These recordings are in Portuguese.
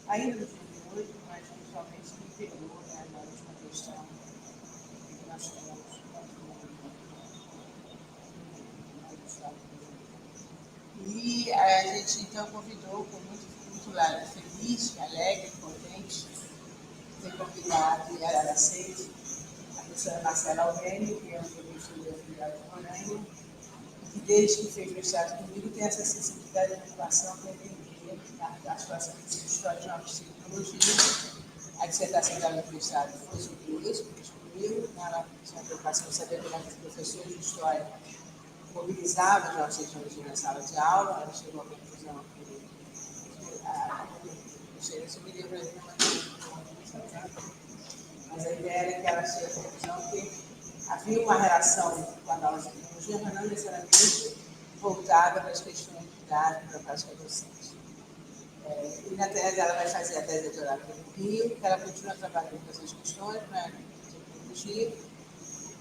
ainda no 2008, mas principalmente no interior, né, na última questão que nós tivemos no estado do Rio. E a gente então convidou com muito lado feliz, alegre, contente, ter convidado e ela aceite a professora Marcela Aurélio, que é uma professora da Filial de Roraima, que desde que fez mestrado comigo tem essa sensibilidade da população para entender a situação de história de novas tecnologias. A dissertação dela no mestrado foi sobre isso, comigo. Ela tinha a preocupação de saber como os professores de história mobilizavam as novas tecnologias na sala de aula. Ela chegou à conclusão que não sei se eu me lembro ainda, mas a ideia era que ela chegou à conclusão que havia uma relação com a nova tecnologia, mas não necessariamente voltada para as questões didáticas, para a prática docente. E na tese ela vai fazer a tese de doutorado no Rio, que ela continua trabalhando com essas questões, né, de tecnologia.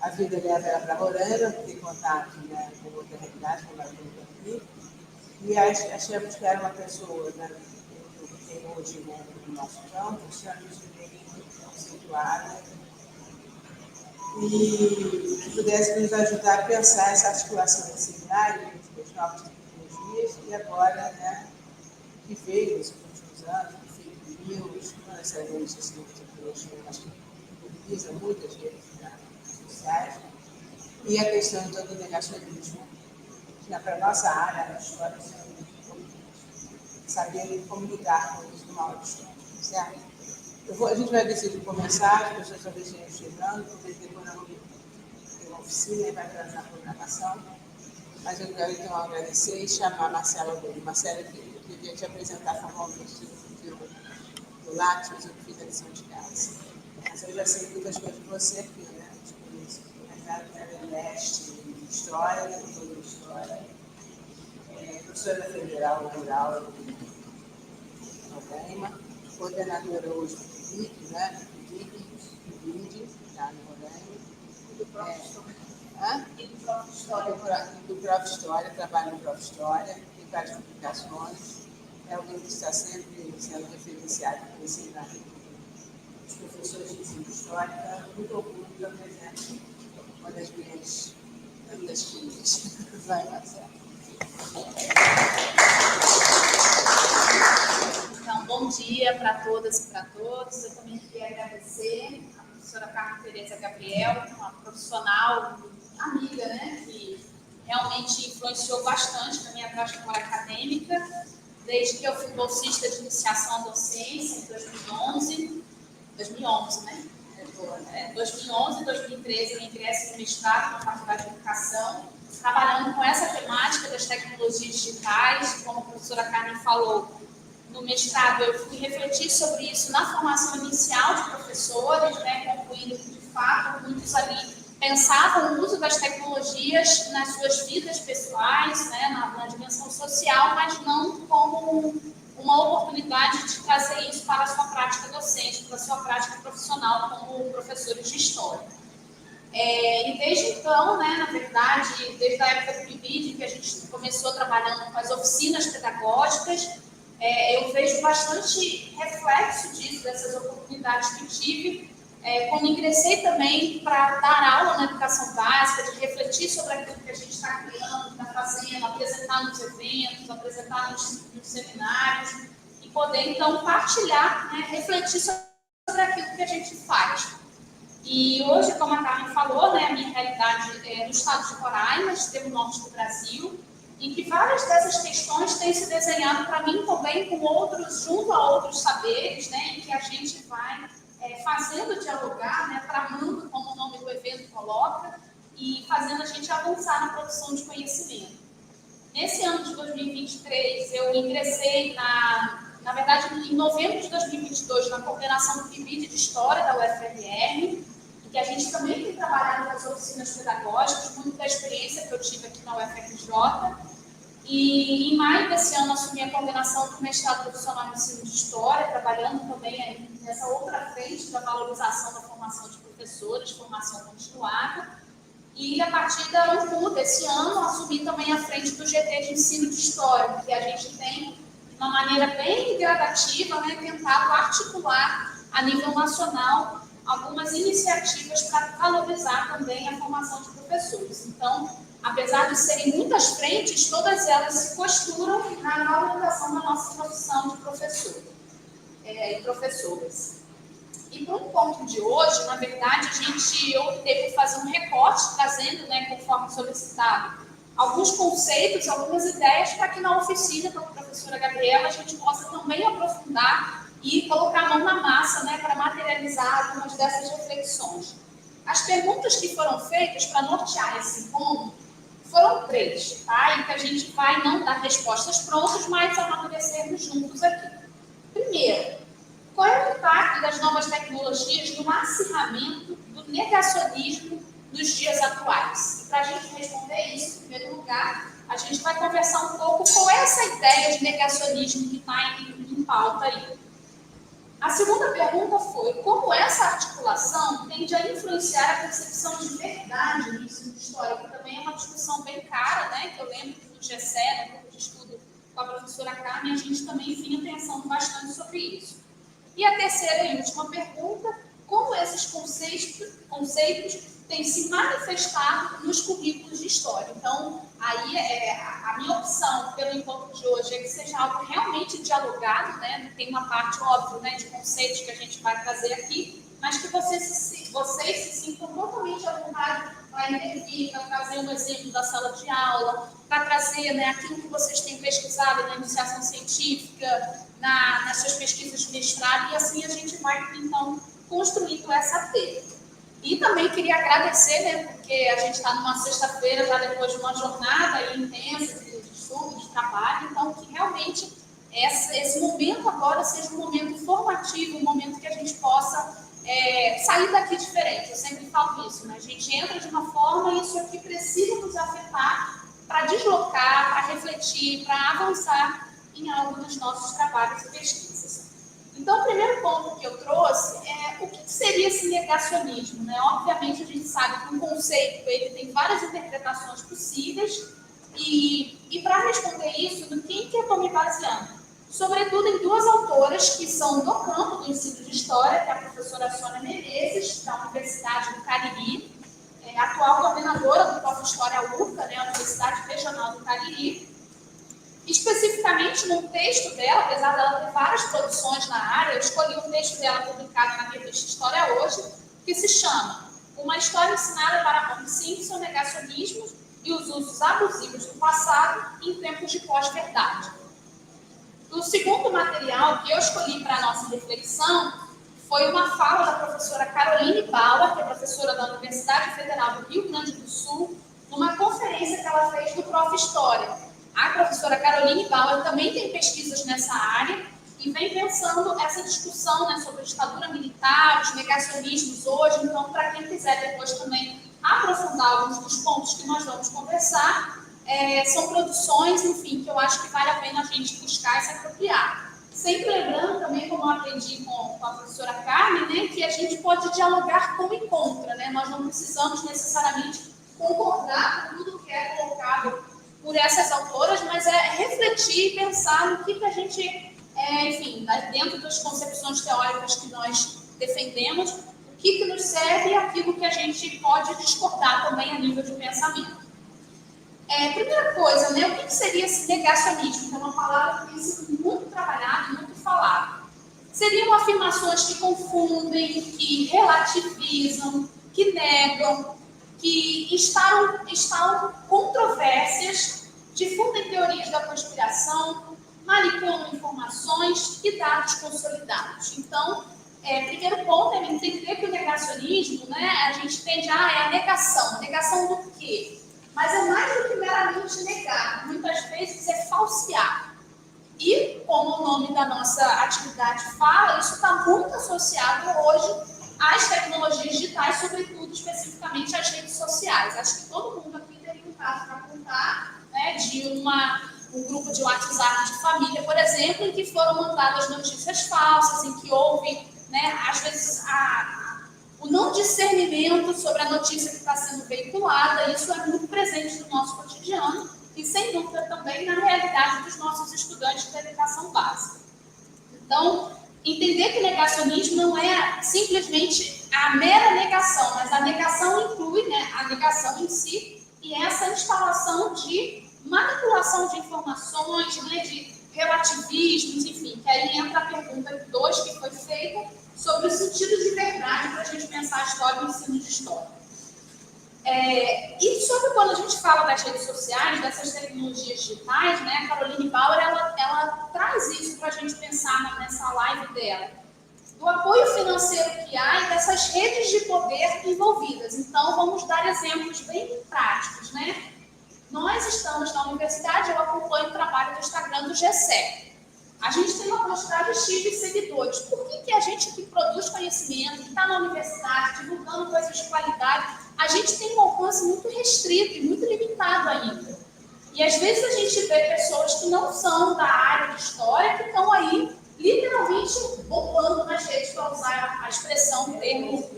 A vida leva ela para Roraima, ter contato, né, com outra realidade, como ela tem aqui. E achamos que era uma pessoa, né, que tem hoje, né, no nosso campo, extremamente bem situada, e que pudesse nos ajudar a pensar essa articulação desse seminário entre as novas tecnologias e agora, né, que veio nos últimos anos, que fake news, não necessariamente essa tecnologia, mas que mobiliza muitas redes sociais, e a questão então do negacionismo, que para a nossa área, na história, é muito importante. Saber como lidar com isso numa aula de história, certo? A gente vai decidir começar, as pessoas talvez estejam chegando, talvez depois nós vamos ter uma oficina e vai trazer a programação. Mas eu quero então agradecer e chamar a Marcela dele. Marcela, que eu queria te apresentar formalmente do Lattes, mas eu fiz a lição de casa. Mas eu já sei muitas coisas de você aqui, né? Eu conheço o mercado, ela é mestre em história, doutora em história, professora federal rural em Roraima, coordenadora hoje do PIBIC, né? Do PIBIC, já no Roraima. E do próprio História. E do próprio História. Do próprio História, trabalho no próprio História, tem várias publicações. É alguém que está sempre sendo referenciado por ensinar os professores de ensino histórico. Muito orgulho que eu apresento uma das minhas filhas. Vai, Marcela. Então, bom dia para todas e para todos. Eu também queria agradecer a professora Carmen Tereza Gabriel, uma profissional, amiga, né, que realmente influenciou bastante na minha trajetória acadêmica, desde que eu fui bolsista de iniciação à docência em 2011, né? 2011, 2013, eu ingressei no mestrado na Faculdade de Educação, trabalhando com essa temática das tecnologias digitais, como a professora Carmen falou. No mestrado, eu fui refletir sobre isso na formação inicial de professores, né, concluindo que, de fato, muitos ali pensavam no uso das tecnologias nas suas vidas pessoais, né, na dimensão social, mas não como uma oportunidade de trazer isso para a sua prática docente, para a sua prática profissional como professores de história. E desde então, né, na verdade, desde a época do PIBID, que a gente começou trabalhando com as oficinas pedagógicas, eu vejo bastante reflexo disso, dessas oportunidades que tive, quando ingressei também para dar aula na educação básica, de refletir sobre aquilo que a gente está criando, está fazendo, apresentar nos eventos, apresentar nos seminários, e poder, então, partilhar, né, refletir sobre aquilo que a gente faz. E hoje, como a Carmen falou, né, a minha realidade é no estado de Roraima, extremo norte do Brasil, em que várias dessas questões têm se desenhado para mim também com outros, junto a outros saberes, né, em que a gente vai fazendo dialogar, né, tramando, como o nome do evento coloca, e fazendo a gente avançar na produção de conhecimento. Nesse ano de 2023, eu ingressei na verdade, em novembro de 2022, na coordenação do PIBID de História da UFRR, em que a gente também tem trabalhado nas oficinas pedagógicas, muito da experiência que eu tive aqui na UFRJ. E em maio desse ano, assumi a coordenação do mestrado profissional em ensino de História, trabalhando também aí nessa outra frente da valorização da formação de professores, formação continuada. E a partir da UNCU desse ano, assumi também a frente do GT de ensino de História, que a gente tem uma maneira bem gradativa, né, tentado articular a nível nacional algumas iniciativas para valorizar também a formação de professores. Então, apesar de serem muitas frentes, todas elas se costuram na valorização da nossa profissão de professor e professoras. E para o ponto de hoje, na verdade, eu optei por fazer um recorte, trazendo, né, conforme solicitado, alguns conceitos, algumas ideias, para que na oficina com a professora Gabriela a gente possa também aprofundar e colocar a mão na massa, né, para materializar algumas dessas reflexões. As perguntas que foram feitas para nortear esse encontro foram 3, tá? E que a gente vai não dar respostas prontas, mas amadurecermos juntos aqui. Primeiro, qual é o impacto das novas tecnologias no acirramento do negacionismo nos dias atuais? E para a gente responder isso, em primeiro lugar, a gente vai conversar um pouco com essa ideia de negacionismo que está em pauta aí. A segunda pergunta foi como essa articulação tende a influenciar a percepção de verdade no ensino de história, que também é uma discussão bem cara, né? Que eu lembro que no GCE, no grupo de estudo com a professora Carmen, a gente também vinha pensando bastante sobre isso. E a terceira e última pergunta, como esses conceitos têm se manifestado nos currículos de história. Então, aí a minha opção pelo encontro de hoje é que seja algo realmente dialogado, né? Tem uma parte óbvia, né, de conceitos que a gente vai trazer aqui, mas que vocês se sintam totalmente à vontade para intervir, para trazer um exemplo da sala de aula, para trazer, né, aquilo que vocês têm pesquisado na iniciação científica, nas suas pesquisas de mestrado, e assim a gente vai, então, construindo essa teia. E também queria agradecer, né, porque a gente está numa sexta-feira, já depois de uma jornada intensa de estudo, de trabalho, então que realmente esse momento agora seja um momento formativo, um momento que a gente possa sair daqui diferente. Eu sempre falo isso, né? A gente entra de uma forma e isso aqui precisa nos afetar para deslocar, para refletir, para avançar em algo dos nossos trabalhos e pesquisas. Então, o primeiro ponto que eu trouxe é o que seria esse negacionismo, né? Obviamente, a gente sabe que um conceito ele tem várias interpretações possíveis e para responder isso, no que eu estou me baseando? Sobretudo em 2 autoras que são do campo do ensino de história, que é a professora Sônia Menezes, da Universidade do Cariri, atual coordenadora do Prof. História UFCA, né, a Universidade Regional do Cariri. Especificamente num texto dela, apesar dela ter várias produções na área, eu escolhi um texto dela publicado na revista História Hoje, que se chama Uma História Ensinada para Homer Simpson, Negacionismo e os Usos Abusivos do Passado em Tempos de Pós-Verdade. O segundo material que eu escolhi para a nossa reflexão foi uma fala da professora Caroline Bauer, que é professora da Universidade Federal do Rio Grande do Sul, numa conferência que ela fez do Prof. História. A professora Caroline Bauer também tem pesquisas nessa área e vem pensando essa discussão, né, sobre a ditadura militar, os negacionismos hoje. Então, para quem quiser depois também aprofundar alguns dos pontos que nós vamos conversar, são produções, enfim, que eu acho que vale a pena a gente buscar e se apropriar. Sempre lembrando também, como eu aprendi com a professora Carmen, né, que a gente pode dialogar com e contra, né? Nós não precisamos necessariamente concordar com tudo que é colocado por essas autoras, mas refletir e pensar no que a gente, enfim, dentro das concepções teóricas que nós defendemos, o que nos serve e aquilo que a gente pode discordar também a nível de pensamento. Primeira coisa, né, o que seria esse negacionismo? Que é uma palavra que tem sido muito trabalhada e muito falada. Seriam afirmações que confundem, que relativizam, que negam, que instalam controvérsias, difundem teorias da conspiração, manipulam informações e dados consolidados. Então, primeiro ponto é entender que o negacionismo, né, a gente tende é a negação. Negação do quê? Mas é mais do que meramente negar. Muitas vezes é falsear. E, como o nome da nossa atividade fala, isso está muito associado hoje às tecnologias digitais, sobretudo, especificamente, às redes sociais. Acho que todo mundo aqui teria um caso para contar, né, de um grupo de WhatsApp de família, por exemplo, em que foram mandadas notícias falsas, em que houve, né, às vezes, o não discernimento sobre a notícia que está sendo veiculada. Isso é muito presente no nosso cotidiano e, sem dúvida, também na realidade dos nossos estudantes da educação básica. Então, entender que negacionismo não é simplesmente a mera negação, mas a negação inclui, né, a negação em si e essa instalação de manipulação de informações, né, de relativismos, enfim, que aí entra a pergunta 2 que foi feita sobre o sentido de verdade para a gente pensar a história e o ensino de história. E sobre quando a gente fala das redes sociais, dessas tecnologias digitais, né, a Caroline Bauer, ela traz isso para a gente pensar nessa live dela, do apoio financeiro que há e dessas redes de poder envolvidas. Então, vamos dar exemplos bem práticos, né? Nós estamos na universidade, eu acompanho o trabalho do Instagram do GCE. A gente tem uma quantidade X de seguidores. Por que a gente que produz conhecimento, que está na universidade, divulgando coisas de qualidade, a gente tem um alcance muito restrito e muito limitado ainda? E às vezes a gente vê pessoas que não são da área de história, que estão aí literalmente bombando nas redes, para usar a expressão do termo.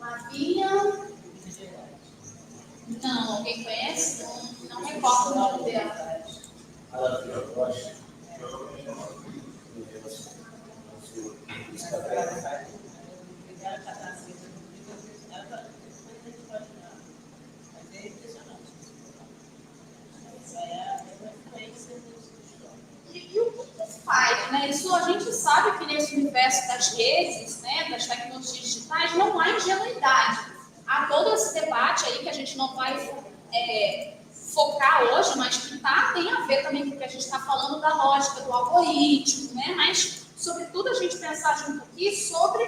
Lavinha. Não, alguém conhece? Não recordo o nome dela. E o que faz, né? Isso a gente sabe que nesse universo das redes, né, das tecnologias digitais, não há ingenuidade. Há todo esse debate aí que a gente não vai focar hoje, mas que tem a ver também com o que a gente está falando da lógica do algoritmo, né? Mas, sobretudo, a gente pensar junto aqui sobre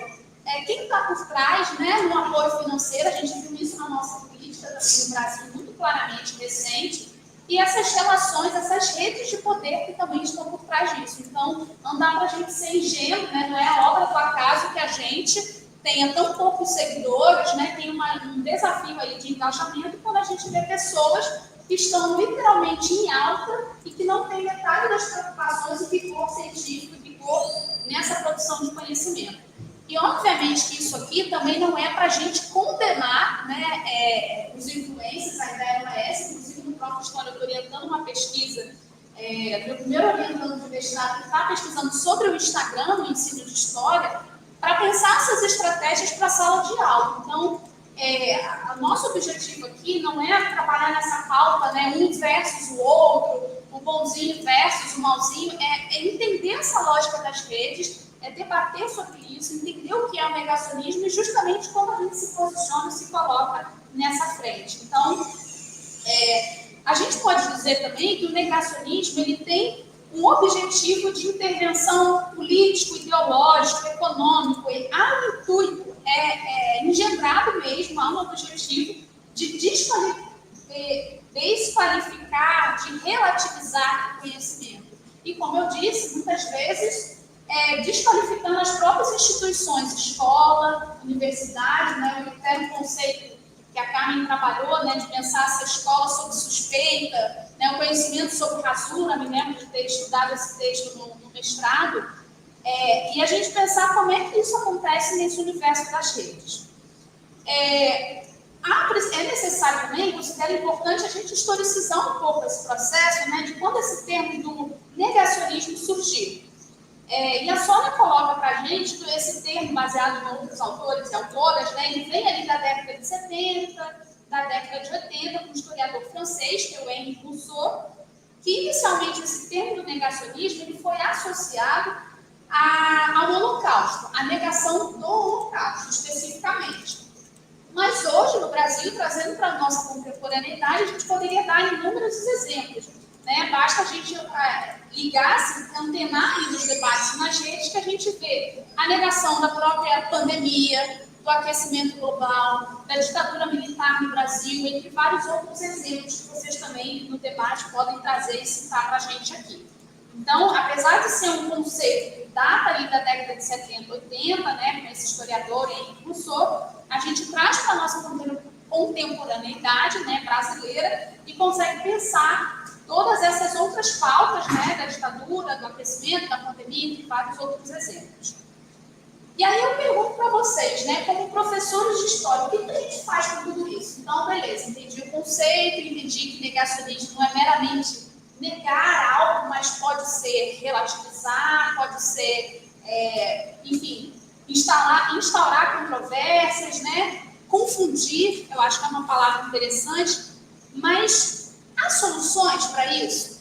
quem está por trás, né, no apoio financeiro. A gente viu isso na nossa política no Brasil muito claramente recente, e essas relações, essas redes de poder que também estão por trás disso. Então, não dá para a gente ser ingênuo, né? Não é a obra do acaso que a gente tenha tão poucos seguidores, né? Tem um desafio aí de engajamento quando a gente vê pessoas que estão literalmente em alta e que não têm metade das preocupações e vigor científico e vigor nessa produção de conhecimento. E, obviamente, que isso aqui também não é para a gente condenar, né, os influencers. A ideia não é essa. Inclusive, no próprio História, eu estou orientando uma pesquisa, meu primeiro orientando de mestrado, que está pesquisando sobre o Instagram no ensino de História, para pensar essas estratégias para a sala de aula. Então, o nosso objetivo aqui não é trabalhar nessa pauta, né, um versus o outro, o bonzinho versus o malzinho, é entender essa lógica das redes, é debater sobre isso, entender o que é o negacionismo e justamente como a gente se posiciona e se coloca nessa frente. Então, a gente pode dizer também que o negacionismo ele tem um objetivo de intervenção político, ideológico, econômico, há um intuito, engendrado mesmo, há um objetivo de desqualificar, de relativizar o conhecimento. E, como eu disse, muitas vezes, desqualificando as próprias instituições, escola, universidade, né? Eu quero um conceito que a Carmen trabalhou, né, de pensar essa escola sob suspeita, né, o conhecimento sobre rasura, me lembro de ter estudado esse texto no mestrado, e a gente pensar como é que isso acontece nesse universo das redes. É necessário também, considero importante a gente historicizar um pouco esse processo, né, de quando esse termo do negacionismo surgiu. E a Sônia coloca para a gente que esse termo, baseado em outros autores e autoras, né, ele vem ali da década de 70, da década de 80, com um historiador francês, que é o Henri Rousseau, que inicialmente esse termo do negacionismo ele foi associado ao Holocausto, à negação do Holocausto, especificamente. Mas hoje, no Brasil, trazendo para a nossa contemporaneidade, a gente poderia dar inúmeros exemplos. Né? Basta a gente ligar-se, antenar aí nos debates nas redes, que a gente vê a negação da própria pandemia, do aquecimento global, da ditadura militar no Brasil, entre vários outros exemplos que vocês também no debate podem trazer e citar para a gente aqui. Então, apesar de ser um conceito que data ali da década de 70, 80, né, com esse historiador Henri Rousseau, a gente traz para a nossa contemporaneidade, né, brasileira e consegue pensar todas essas outras pautas, né, da ditadura, do aquecimento, da pandemia, e vários outros exemplos. E aí eu pergunto para vocês, né, como professores de história, o que a gente faz com tudo isso? Então, beleza, entendi o conceito, entendi que negacionismo não é meramente negar algo, mas pode ser relativizar, pode ser, enfim, instaurar controvérsias, né? Confundir, eu acho que é uma palavra interessante, mas há soluções para isso?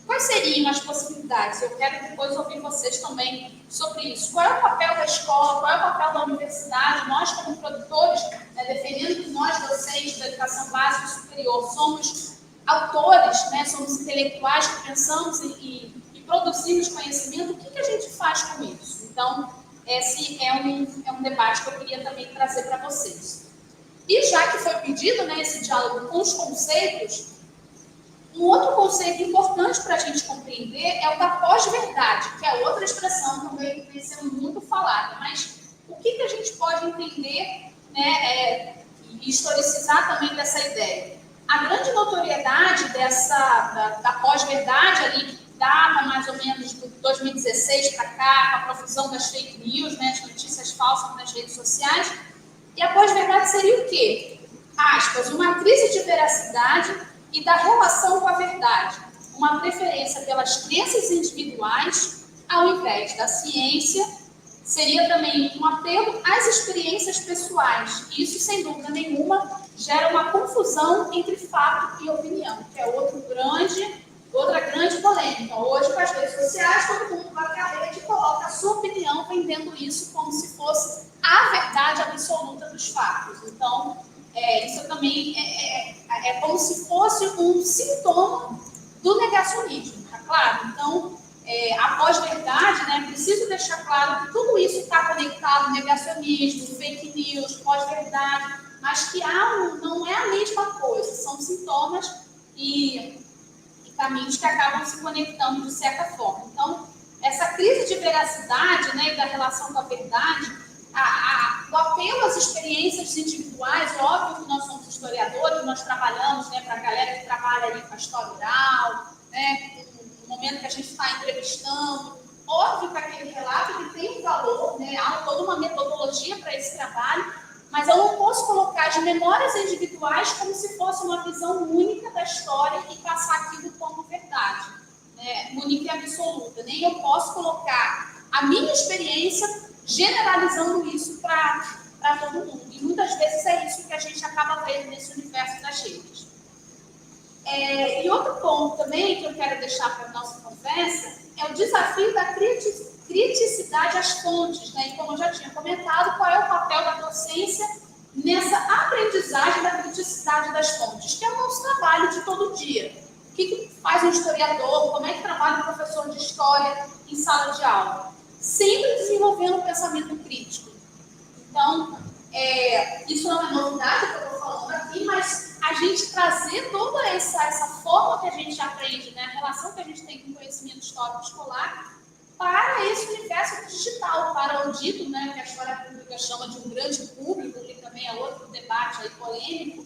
Quais seriam as possibilidades? Eu quero depois ouvir vocês também sobre isso. Qual é o papel da escola? Qual é o papel da universidade? Nós, como produtores, defendendo que nós, docentes da educação básica e superior, somos autores, né? Somos intelectuais que pensamos e produzimos conhecimento, o que a gente faz com isso? Então, esse é um debate que eu queria também trazer para vocês. E já que foi pedido, né, esse diálogo com os conceitos, um outro conceito importante para a gente compreender é o da pós-verdade, que é outra expressão também que vem sendo muito falada. Mas o que a gente pode entender, né, e historicizar também dessa ideia? A grande notoriedade da pós-verdade ali, que data mais ou menos de 2016 para cá, com a profusão das fake news, né, as notícias falsas nas redes sociais. E a pós-verdade seria o quê? Aspas, uma crise de veracidade e da relação com a verdade, uma preferência pelas crenças individuais ao invés da ciência, seria também um apelo às experiências pessoais. Isso, sem dúvida nenhuma, gera uma confusão entre fato e opinião, que é outra grande polêmica. Hoje, com as redes sociais, todo mundo vai para a rede e coloca a sua opinião, vendendo isso como se fosse a verdade absoluta dos fatos. Então, isso também é como se fosse um sintoma do negacionismo, tá claro? Então, a pós-verdade, né, preciso deixar claro que tudo isso está conectado, negacionismo, fake news, pós-verdade, mas que não é a mesma coisa, são sintomas e caminhos que acabam se conectando de certa forma. Então, essa crise de veracidade, né, e da relação com a verdade, o apelo às experiências individuais, é óbvio que nós somos historiadores, nós trabalhamos, né, para a galera que trabalha ali com a história oral, né, no momento que a gente está entrevistando, óbvio que aquele relato ele tem um valor, né, há toda uma metodologia para esse trabalho, mas eu não posso colocar as memórias individuais como se fosse uma visão única da história e passar aquilo como verdade, né, única e absoluta. Nem eu posso colocar a minha experiência generalizando isso para todo mundo. E muitas vezes é isso que a gente acaba vendo nesse universo das redes. E outro ponto também que eu quero deixar para a nossa conversa é o desafio da criticidade às fontes, né? E como eu já tinha comentado, qual é o papel da docência nessa aprendizagem da criticidade das fontes, que é o nosso trabalho de todo dia. O que faz um historiador? Como é que trabalha um professor de história em sala de aula? Sempre desenvolvendo o pensamento crítico. Então, isso não é novidade que eu estou falando aqui, mas a gente trazer toda essa forma que a gente aprende, né, a relação que a gente tem com o conhecimento histórico escolar para esse universo digital, para o dito, né, que a história pública chama de um grande público, que também é outro debate aí polêmico,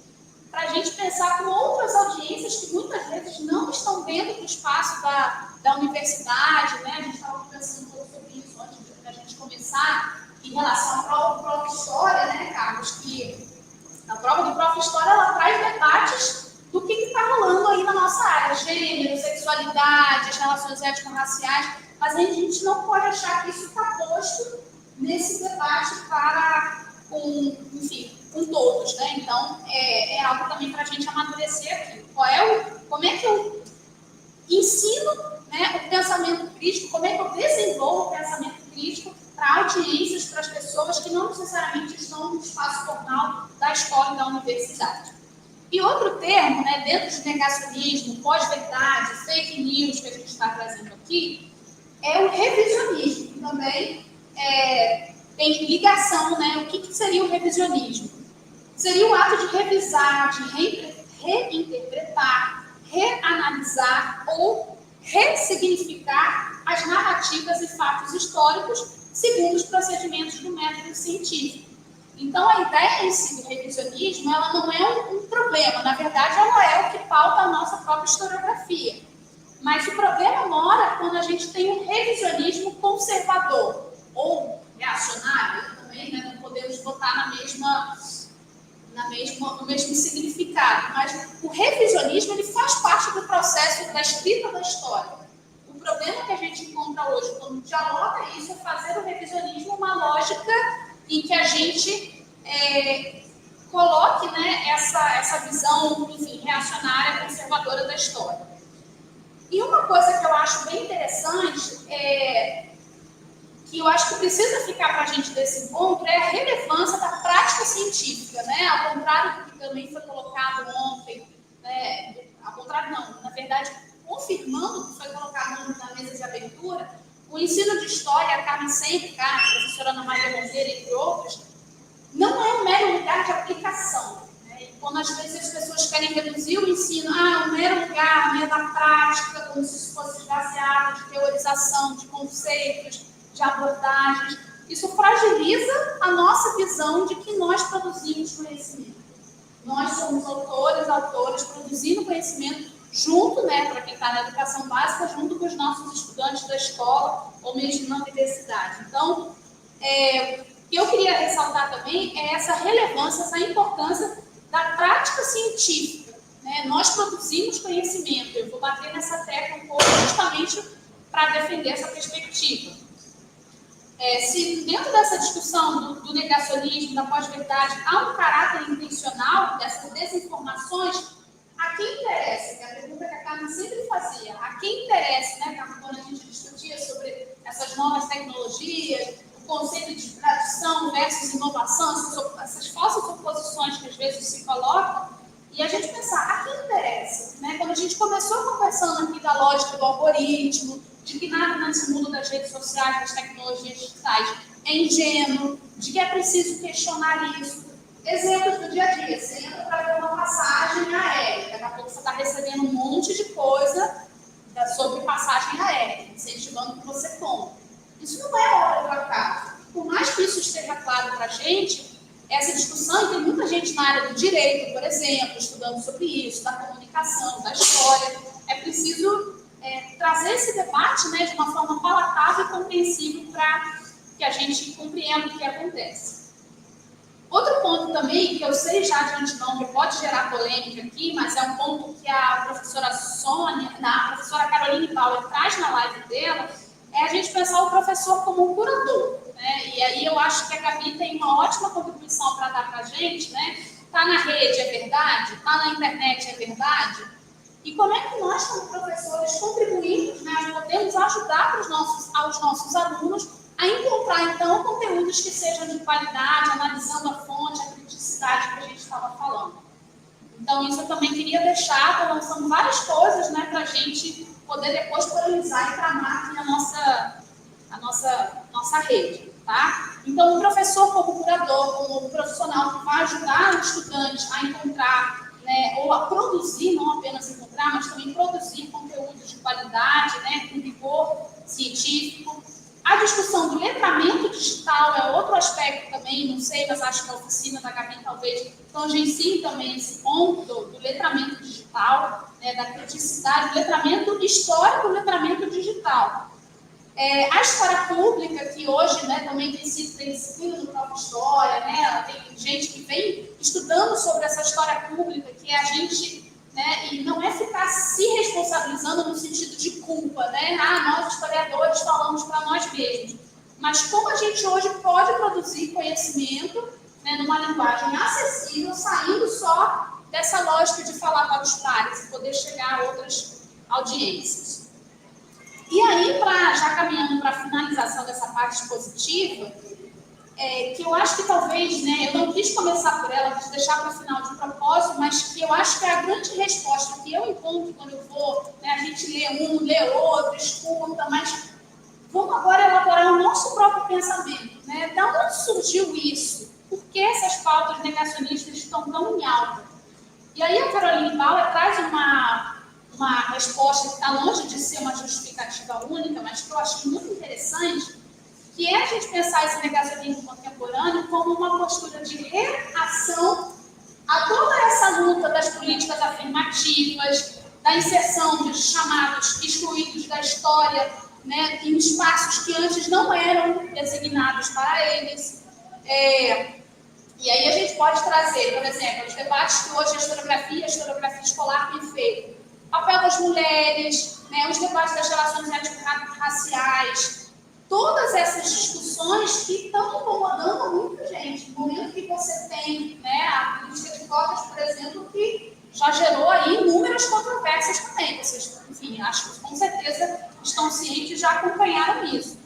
para a gente pensar com outras audiências que muitas vezes não estão dentro do espaço da universidade, né? A gente estava conversando um pouco sobre isso antes da gente começar, em relação à prova do Prof. História, né, Carlos? Que a prova do Prof. História, ela traz debates do que está rolando aí na nossa área, gênero, sexualidade, as relações étnico-raciais, mas a gente não pode achar que isso está posto nesse debate com todos, né? Então, é algo também para a gente amadurecer aqui. Como é que eu ensino, né, o pensamento crítico, como é que eu desenvolvo o pensamento crítico para audiências, para as pessoas que não necessariamente estão no espaço formal da escola e da universidade. E outro termo, né, dentro de negacionismo, pós-verdade, fake news que a gente está trazendo aqui, é o revisionismo, que também tem ligação, né? O que seria o revisionismo? Seria o ato de revisar, de reinterpretar, reanalisar ou ressignificar as narrativas e fatos históricos segundo os procedimentos do método científico. Então, a ideia em si do revisionismo, ela não é um problema, na verdade, ela é o que pauta a nossa própria historiografia. Mas o problema mora quando a gente tem um revisionismo conservador, ou, reacionário também, né? Não podemos botar no mesmo significado, mas o revisionismo ele faz parte do processo da escrita da história. O problema que a gente encontra hoje, quando dialoga isso, é fazer o revisionismo uma lógica em que a gente coloque, né, essa visão, enfim, reacionária, conservadora da história. E uma coisa que eu acho bem interessante que eu acho que precisa ficar para a gente desse encontro é a relevância da prática científica, né? Ao contrário do que também foi colocado ontem, né? Ao contrário não, na verdade, confirmando o que foi colocado na mesa de abertura, o ensino de história, a Carmen sempre, a professora Ana Maria Monteiro, entre outros, não é um mero lugar de aplicação. Né? E quando às vezes as pessoas querem reduzir o ensino a um mero lugar, da prática, como se isso fosse esvaziado de teorização, de conceitos, de abordagens, isso fragiliza a nossa visão de que nós produzimos conhecimento. Nós somos autores, produzindo conhecimento junto, né, para quem está na educação básica, junto com os nossos estudantes da escola ou mesmo na universidade. Então, o que eu queria ressaltar também é essa relevância, essa importância da prática científica. Né? Nós produzimos conhecimento, eu vou bater nessa tecla um pouco justamente para defender essa perspectiva. Se dentro dessa discussão do negacionismo, da pós-verdade, há um caráter intencional dessas desinformações, a quem interessa, que é a pergunta que a Carmen sempre fazia, a quem interessa, né, Carmen, quando a gente discutia sobre essas novas tecnologias, o conceito de tradição versus inovação, essas falsas oposições que às vezes se colocam, e a gente pensar, a quem interessa? Né? Quando a gente começou conversando aqui da lógica do algoritmo, de que nada nesse mundo das redes sociais, das tecnologias digitais é ingênuo, de que é preciso questionar isso. Exemplos do dia a dia, você entra para ver uma passagem aérea, daqui a pouco você está recebendo um monte de coisa sobre passagem aérea, incentivando que você compre. Isso não é hora do acaso. Por mais que isso esteja claro para a gente, essa discussão, e tem muita gente na área do direito, por exemplo, estudando sobre isso, da comunicação, da história, é preciso trazer esse debate, né, de uma forma palatável e compreensível para que a gente compreenda o que acontece. Outro ponto também, que eu sei já de antemão que pode gerar polêmica aqui, mas é um ponto que a professora Sônia, a professora Caroline Bauer traz na live dela, é a gente pensar o professor como um curador. Né? E aí eu acho que a Gabi tem uma ótima contribuição para dar para a gente. Né? Tá na rede, é verdade? Tá na internet, é verdade? E como é que nós, como professores, contribuímos, né, podemos ajudar aos nossos alunos a encontrar, então, conteúdos que sejam de qualidade, analisando a fonte, a criticidade que a gente estava falando. Então, isso eu também queria deixar, estou lançando várias coisas, né, para a gente poder depois priorizar e tramar aqui a nossa rede. Tá? Então, o professor como curador, como profissional que vai ajudar o estudante a encontrar, né, ou a produzir, não apenas encontrar, mas também produzir conteúdos de qualidade, né, com rigor científico. A discussão do letramento digital é outro aspecto também, não sei, mas acho que a oficina da Gabi talvez tangencie também esse ponto do letramento digital, né, da criticidade, do letramento histórico, do letramento digital. A história pública, que hoje, né, também tem disciplina no próprio História, né, tem gente que vem estudando sobre essa história pública, que é a gente, né, e não é ficar se responsabilizando no sentido de culpa, né, nós historiadores falamos para nós mesmos, mas como a gente hoje pode produzir conhecimento, né, numa linguagem acessível, saindo só dessa lógica de falar para os pares e poder chegar a outras audiências. E aí, já caminhando para a finalização dessa parte expositiva, que eu acho que talvez, né, eu não quis começar por ela, quis deixar para o final de propósito, mas que eu acho que é a grande resposta que eu encontro quando eu vou, né, a gente lê outro, escuta, mas vamos agora elaborar o nosso próprio pensamento. Né? Da onde surgiu isso? Por que essas pautas negacionistas estão tão em alta? E aí a Caroline Bauer traz uma resposta que está longe de ser uma justificativa única, mas que eu acho muito interessante, que é a gente pensar esse negacionismo contemporâneo como uma postura de reação a toda essa luta das políticas afirmativas, da inserção dos chamados excluídos da história, né, em espaços que antes não eram designados para eles. E aí a gente pode trazer, por exemplo, os debates que hoje a historiografia escolar tem feito. O papel das mulheres, né, os debates das relações étnico-raciais, todas essas discussões que estão incomodando muita gente. No momento que você tem, né, a política de cotas, por exemplo, que já gerou aí inúmeras controvérsias também. Vocês, enfim, acho que com certeza estão cientes e já acompanharam isso.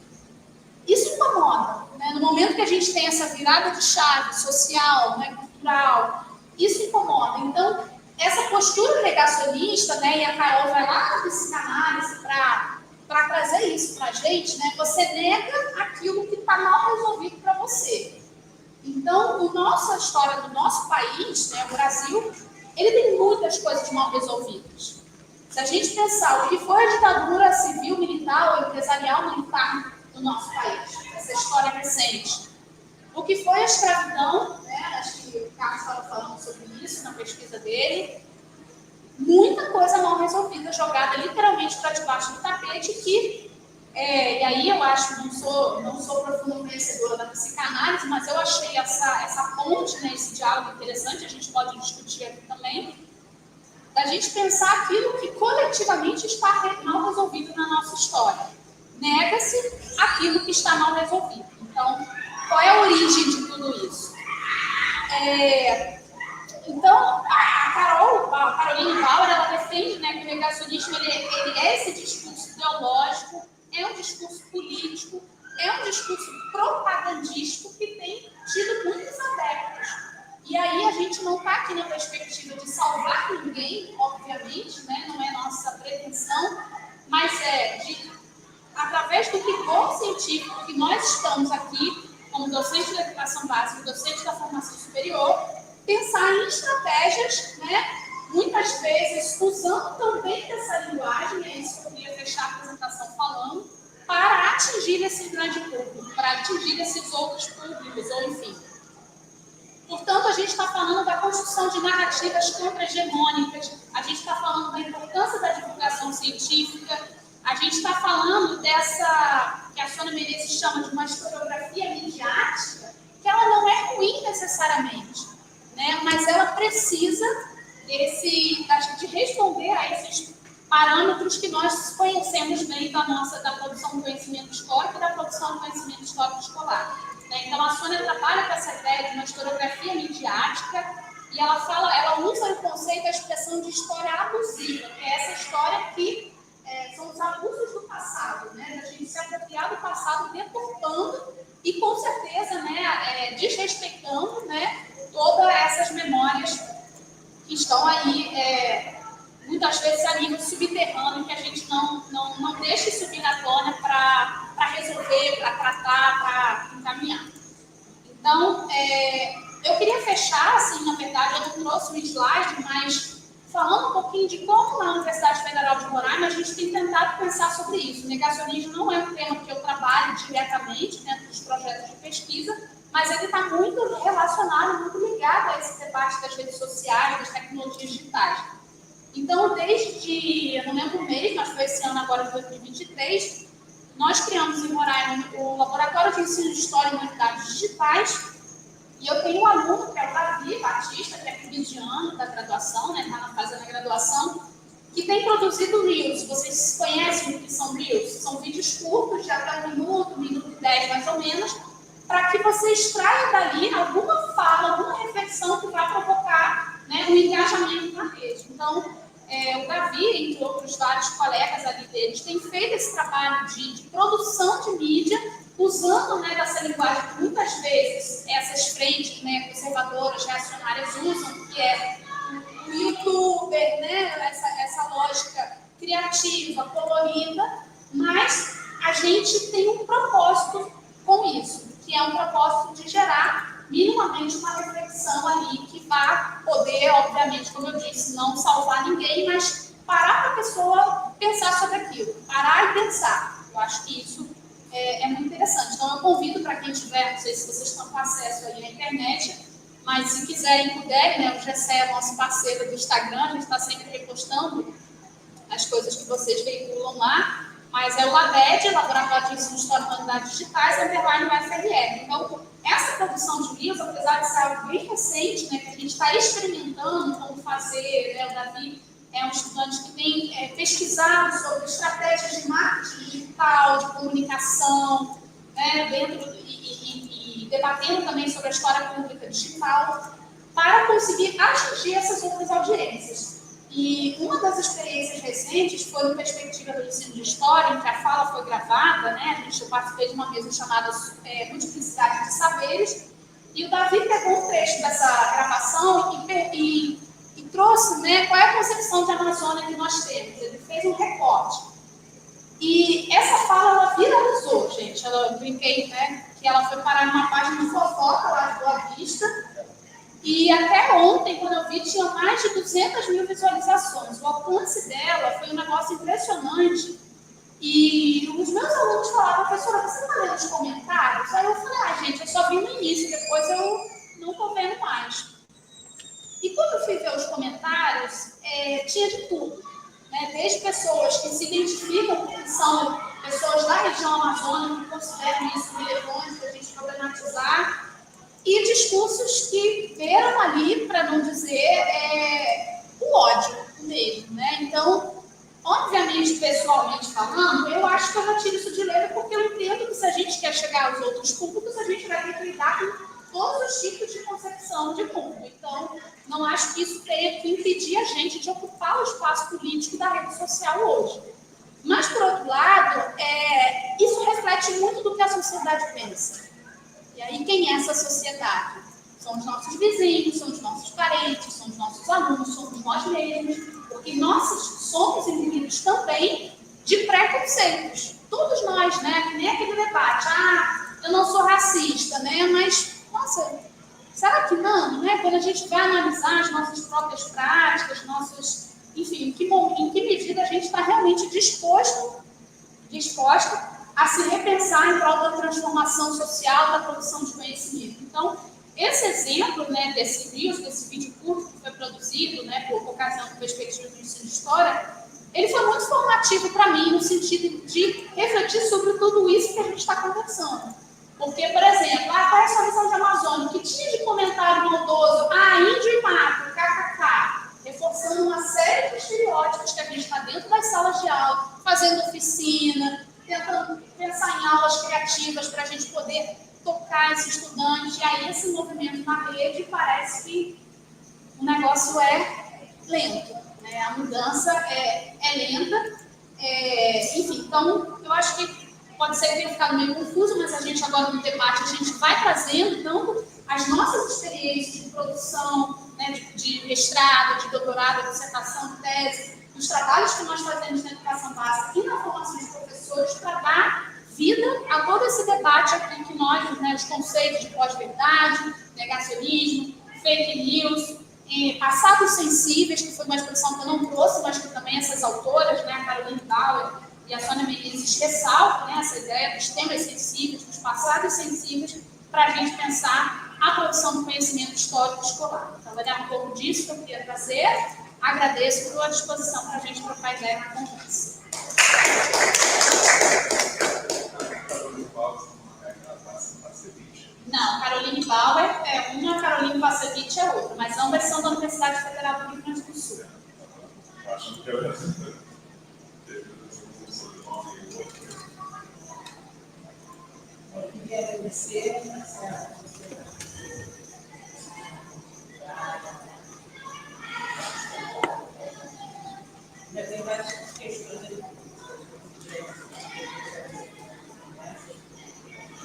Isso incomoda, né? No momento que a gente tem essa virada de chave social, né, cultural, isso incomoda. Então, essa postura negacionista, né, e a Carol vai lá na psicanálise para trazer isso para a gente, né, você nega aquilo que está mal resolvido para você. Então, a história do nosso país, né, o Brasil, ele tem muitas coisas mal resolvidas. Se a gente pensar o que foi a ditadura civil, militar ou empresarial militar no nosso país, essa história recente, o que foi a escravidão, né, acho que o Carlos estava falando sobre isso na pesquisa dele, muita coisa mal resolvida, jogada literalmente para debaixo do tapete, que, e aí eu acho, não sou profunda conhecedora da psicanálise, mas eu achei essa ponte, né, esse diálogo interessante, a gente pode discutir aqui também, da gente pensar aquilo que coletivamente está mal resolvido na nossa história. Nega-se aquilo que está mal resolvido. Então, qual é a origem de tudo isso? Então, a Caroline Bauer, ela defende, né, que o negacionismo ele é esse discurso ideológico, é um discurso político, é um discurso propagandístico que tem tido muitos adeptos. E aí a gente não está aqui na perspectiva de salvar ninguém, obviamente, né, não é nossa pretensão, mas através do rigor científico que nós estamos aqui, como docente da educação básica e docente da formação superior, pensar em estratégias, né, muitas vezes usando também dessa linguagem, é isso que eu queria fechar a apresentação falando, para atingir esse grande público, para atingir esses outros públicos, ou enfim. Portanto, a gente está falando da construção de narrativas contra-hegemônicas, a gente está falando da importância da divulgação científica, a gente está falando dessa, que a Sônia Menezes chama de uma historiografia midiática, que ela não é ruim necessariamente, né? Mas ela precisa de responder a esses parâmetros que nós conhecemos bem da produção do conhecimento histórico e da produção do conhecimento histórico escolar. Né? Então, a Sônia trabalha com essa ideia de uma historiografia midiática e ela usa o conceito, a expressão de história abusiva, que é essa história que são os abusos do passado, né? A gente se apropriar do passado, deturpando e, com certeza, né, desrespeitando, né, todas essas memórias que estão aí, muitas vezes a nível subterrâneo, que a gente não deixa subir na tona para resolver, para tratar, para encaminhar. Então, eu queria fechar, assim, na verdade, eu não trouxe um slide, mas falando um pouquinho de como na Universidade Federal de Roraima a gente tem tentado pensar sobre isso. O negacionismo não é um tema que eu trabalho diretamente dentro dos projetos de pesquisa, mas ele está muito relacionado, muito ligado a esse debate das redes sociais, das tecnologias digitais. Então, eu não lembro o mês, mas foi esse ano agora, de 2023, nós criamos em Roraima o Laboratório de Ensino de História e Humanidades Digitais, e eu tenho um aluno, que é o Davi Batista, que é quinto da graduação, né, está na fase da graduação, que tem produzido Reels. Vocês conhecem o que são Reels? São vídeos curtos, de até 1 minuto, 1 minuto e 10 mais ou menos, para que você extraia dali alguma fala, alguma reflexão que vai provocar, né, um engajamento na rede. Então, o Davi, entre outros vários colegas ali deles, tem feito esse trabalho de produção de mídia, usando, né, dessa linguagem que muitas vezes essas frentes, né, conservadoras, reacionárias usam, que é o youtuber, né, essa lógica criativa, colorida, mas a gente tem um propósito com isso, que é um propósito de gerar minimamente uma reflexão ali que vai poder, obviamente, como eu disse, não salvar ninguém, mas parar para a pessoa pensar sobre aquilo, parar e pensar. Eu acho que isso é muito interessante. Então, eu convido para quem tiver, não sei se vocês estão com acesso aí na internet, mas se quiserem e puderem, né, o Gessé é nosso parceiro do Instagram, a gente está sempre repostando as coisas que vocês veiculam lá. mas é o LABED, Laboratório de Ensino Histórico e Humanidades Digitais, _UFRR. Então, essa produção de livros, apesar de ser algo bem recente, né, que a gente está experimentando como fazer, né, o Davi é um estudante que tem pesquisado sobre estratégias de marketing digital, de comunicação, né, e debatendo também sobre a história pública digital, para conseguir atingir essas outras audiências. E uma das experiências recentes foi no Perspectiva do Ensino de História, em que a fala foi gravada, né? Eu participei de uma mesa chamada Multiplicidade de Saberes, e o Davi pegou um trecho dessa gravação e trouxe, né, qual é a concepção de Amazônia que nós temos. Ele fez um recorte. E essa fala, ela viralizou, gente. Eu brinquei, né, que ela foi parar numa página de fofoca lá de Boa Vista. E até ontem, quando eu vi, tinha mais de 200 mil visualizações. O alcance dela foi um negócio impressionante. E os meus alunos falaram, professora, você está lendo os comentários? Aí eu falei, gente, eu só vi no início, depois eu não estou vendo mais. E quando eu fui ver os comentários, tinha de tudo, né? Desde pessoas que se identificam porque são pessoas da região amazônica, que consideram isso relevante para a gente problematizar, e discursos que vieram ali, para não dizer, o ódio mesmo, né? Então, obviamente, pessoalmente falando, eu acho que eu já tiro isso de letra, porque eu entendo que se a gente quer chegar aos outros públicos, a gente vai ter que lidar com todos os tipos de concepção de mundo. Então, não acho que isso tenha que impedir a gente de ocupar o espaço político da rede social hoje. Mas, por outro lado, isso reflete muito do que a sociedade pensa. E aí, quem é essa sociedade? São os nossos vizinhos, são os nossos parentes, são os nossos alunos, somos nós mesmos, porque nós somos indivíduos também de preconceitos. Todos nós, né? Que nem aquele debate, eu não sou racista, né? Mas, nossa, será que não, né? Quando a gente vai analisar as nossas próprias práticas, enfim, em que medida a gente está realmente disposta a se repensar em prol da transformação social, da produção de conhecimento. Então, esse exemplo, né, desse vídeo curto que foi produzido, né, por ocasião do Perspectiva do Ensino de História, ele foi muito formativo para mim, no sentido de refletir sobre tudo isso que a gente está conversando. Porque, por exemplo, qual é a sua visão de Amazônia? Que tinha de comentário maldoso? Índio e mato, kkk. Reforçando uma série de estereótipos que a gente está dentro das salas de aula, fazendo oficina, tentando pensar em aulas criativas para a gente poder tocar esse estudante. E aí esse movimento na rede parece que o negócio é lento, né? A mudança é lenta. Enfim, então eu acho que pode ser que tenha ficado meio confuso, mas a gente agora no debate, a gente vai trazendo tanto as nossas experiências de produção, né, de mestrado, de doutorado, de dissertação, de tese, os trabalhos que nós fazemos na educação básica e na formação de professores para dar vida a todo esse debate aqui que nós, né, os conceitos de pós-verdade, negacionismo, fake news, passados sensíveis, que foi uma expressão que eu não trouxe, mas que também essas autoras, né, a Caroline Bauer e a Sônia Menezes, ressaltam, né, essa ideia dos temas sensíveis, dos passados sensíveis, para a gente pensar a produção do conhecimento histórico escolar. Então, vai dar um pouco disso que eu queria trazer. Agradeço pela disposição para a gente trocar ideia na conversa. Não, Caroline Bauer é uma, Caroline Passevich é outra, mas ambas são da Universidade Federal do Rio Grande do Sul. Acho que eu queria agradecer já tem várias questões ali.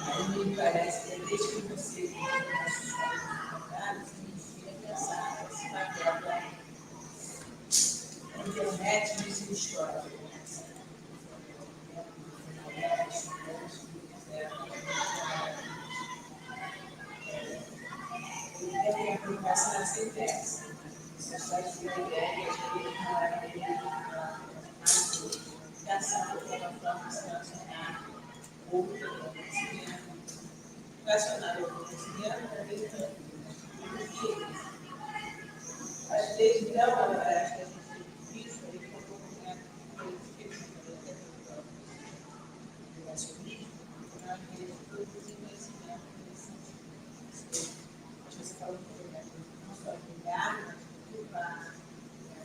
Aí me parece que desde que você a gente tinha pensado nesse papel da internet no ensino histórico. Eu tenho a preocupação nessa ideia. Você só tinha a ideia de educação pela forma de se relacionar ou pelo conhecimento, relacionar ao conhecimento, talvez porque às vezes não, acho que a gente isso, ele foi um pouco mais negacionismo, é uma igreja que produzir conhecimento nesse sentido. Acho que você falou que não só enganar, mas culpar,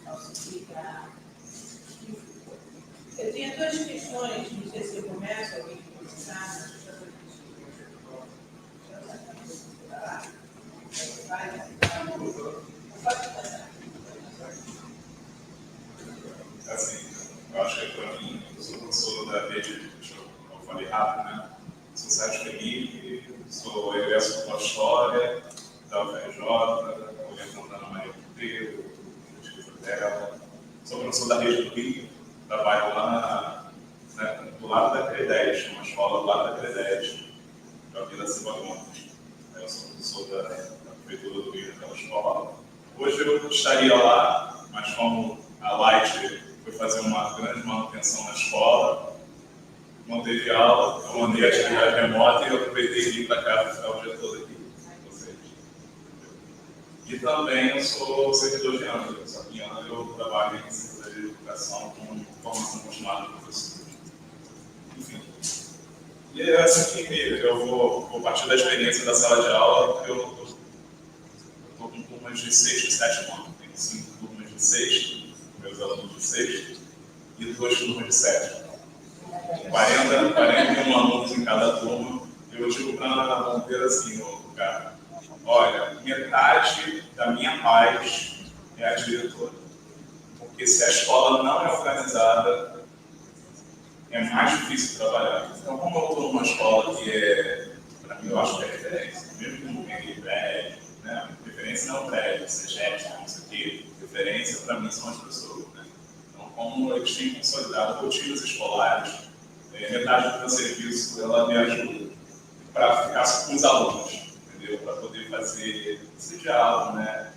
falsificar. Eu tinha duas questões, não sei se eu começo, alguém que pensar, mas eu Assim, eu acho que para mim, eu sou professor da rede, eu falei rápido, né? Sou Sérgio Felipe, sou egresso de História, da UFRJ, orientando a Ana Maria Monteiro, pesquisa dela. Sou professor da rede do Rio, trabalho lá do lado da CRE10, uma escola do lado da CRE10, da Vila Silva Gomes. Eu sou professor da Prefeitura do Rio, daquela escola. Hoje eu estaria lá, mas como a Light foi fazer uma grande manutenção na escola, não teve aula, eu mandei a atividade remota e eu aproveitei e vim para cá para ficar o dia todo aqui com vocês. E também eu sou servidor de ANDA, só que em ANDA eu trabalho em Secretaria de Educação com formação continuada de professores. Enfim. E é assim que eu vou partir da experiência da sala de aula, eu estou com turmas de 6 e 7 anos. Tenho 5 turmas de 6, meus alunos de 6, e 2 turmas de 7. 41 alunos em cada turma. Eu digo para a Monteiro assim, cara, olha, metade da minha paz é a diretora. Porque se a escola não é organizada, é mais difícil trabalhar. Então, como eu estou numa escola que é, para mim, eu acho que é referência, mesmo que não tenha prédio, né? Referência não é o prédio, CEGEP, não sei o quê. Referência, para mim, são as pessoas. Né? Então, como eles têm consolidado rotinas escolares, metade do meu serviço, ela me ajuda para ficar com os alunos, entendeu? Para poder fazer esse diálogo, né?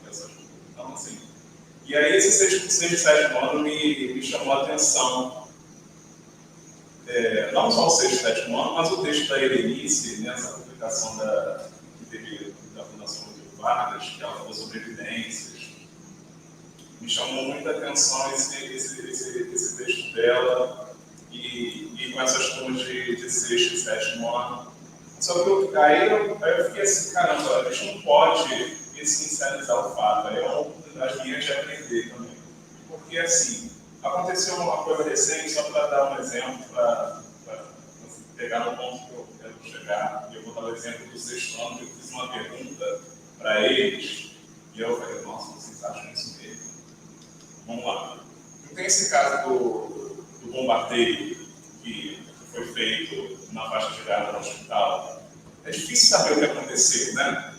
Então, assim, e aí esse 6 e 7 ano me chamou a atenção. Não só o 6 e 7 ano, mas o texto da Helenice, nessa publicação da Fundação Getúlio Vargas, que ela falou sobre evidências. Me chamou muita atenção esse texto dela e com essas turmas de 6 e 7 ano. Só que aí eu fiquei assim, caramba, a gente não pode essencializar o fato, é uma oportunidade minha de aprender também. Porque assim, aconteceu uma coisa recente, só para dar um exemplo, para pegar no ponto que eu quero chegar, e eu vou dar o exemplo do 6º ano, que eu fiz uma pergunta para eles, e eu falei, nossa, vocês acham isso mesmo? Vamos lá. Não tem esse caso do bombardeio que foi feito na faixa de Gaza no hospital. É difícil saber o que aconteceu, né?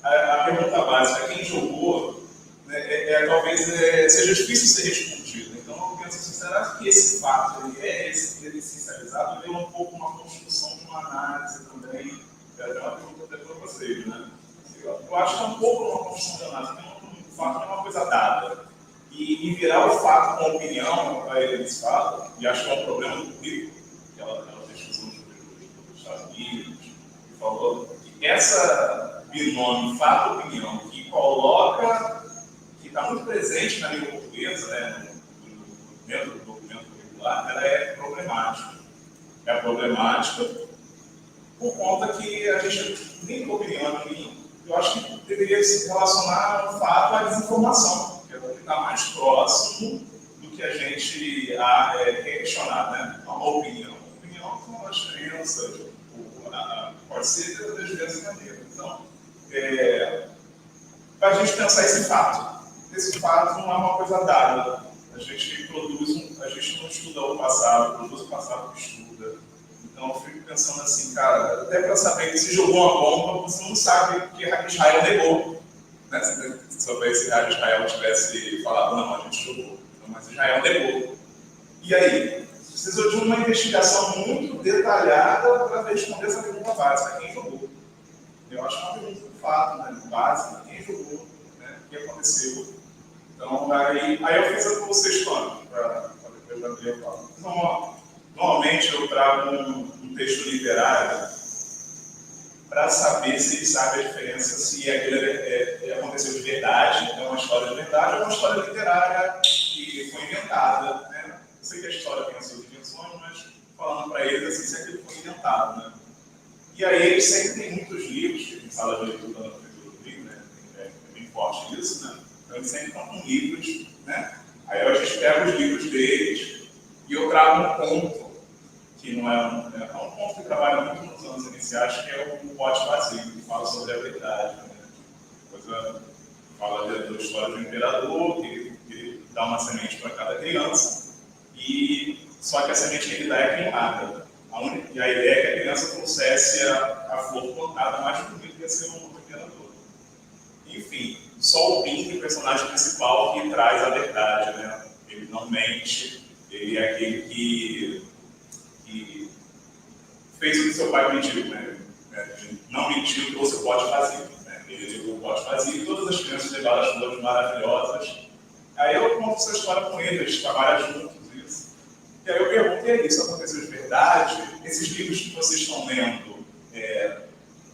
A pergunta básica, quem jogou, né, talvez seja difícil ser respondido. Então, eu penso assim, será que esse fato ele é essencializado? Ele é um pouco uma construção de uma análise também. É uma pergunta até para vocês, né? Eu acho que é um pouco uma construção de análise. O fato é uma coisa dada. E virar o fato com opinião, para eles falam, e acho que é um problema do público, que ela pesquisou nos Estados Unidos, e falou que essa binômio fato-opinião que coloca, que está muito presente na língua portuguesa, né, dentro do documento curricular, ela é problemática. É problemática por conta que a gente nem opinião, eu acho que deveria se relacionar um fato à desinformação, que é o que está mais próximo do que a gente quer questionar, né? Uma opinião. A opinião são as crenças, pode ser das diversas maneiras. Então, para a gente pensar esse fato não é uma coisa dada. A gente a gente não estuda o passado, produz o passado que estuda. Então eu fico pensando assim, cara, até para saber que se jogou uma bomba, você não sabe que Israel negou. Né? Se Israel tivesse falado, não, a gente jogou, mas Israel negou. E aí? Precisou de uma investigação muito detalhada para responder essa pergunta básica, quem jogou? Eu acho que é uma pergunta de fato, né, básica, quem jogou, né, o que aconteceu. Então, aí eu fiz o 6º ano, para depois da Gabriel falar. Então, normalmente eu trago um texto literário para saber se ele sabe a diferença, se aquilo aconteceu de verdade, é uma história de verdade, ou uma história literária que foi inventada. Né? sei que a história tem as suas dimensões, mas falando para eles assim, se aquilo foi inventado, né? E aí eles sempre têm muitos livros, que a gente fala de leitura na leitura do livro, né? É bem forte isso, né? Então eles sempre estão com livros, né? Aí a gente pega os livros deles e eu trago um conto, que não é um conto que trabalha muito nos anos iniciais, que é o Pote Vazio, que fala sobre a verdade, né? Coisa, fala da história do imperador, que dá uma semente para cada criança, e só que a semente que ele dá é queimada. E a ideia é que a criança trouxesse a flor plantada mais bonita que ser um imperador. Enfim, só o Pink, o personagem principal, que traz a verdade, né? Ele não mente, ele é aquele que fez o que seu pai pediu, né? Não mentiu, trouxe o pote vazio. Né? Ele levou o pote vazio e todas as crianças levaram as flores maravilhosas. Aí eu conto essa história com eles, eles trabalham juntos, isso. E aí eu pergunto, e aí, isso aconteceu de verdade? Esses livros que vocês estão lendo,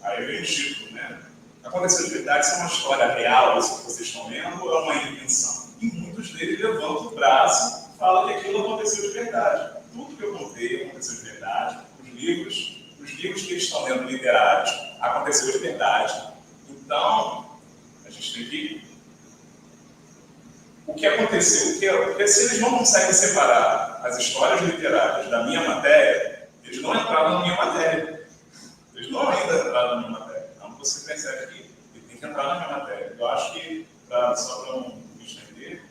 aí eu indico, né? Aconteceu de verdade? Isso é uma história real, isso que vocês estão lendo, ou é uma invenção? E muitos deles levantam o braço e falam que aquilo aconteceu de verdade. Tudo que eu contei aconteceu de verdade. Os livros que eles estão lendo literários aconteceu de verdade. Então, a gente tem que... O que aconteceu? Porque se eles não conseguem separar as histórias literárias da minha matéria, eles não entraram na minha matéria. Eles não ainda entraram na minha matéria. Então, você percebe que ele tem que entrar na minha matéria. Eu acho que, só para não me estender,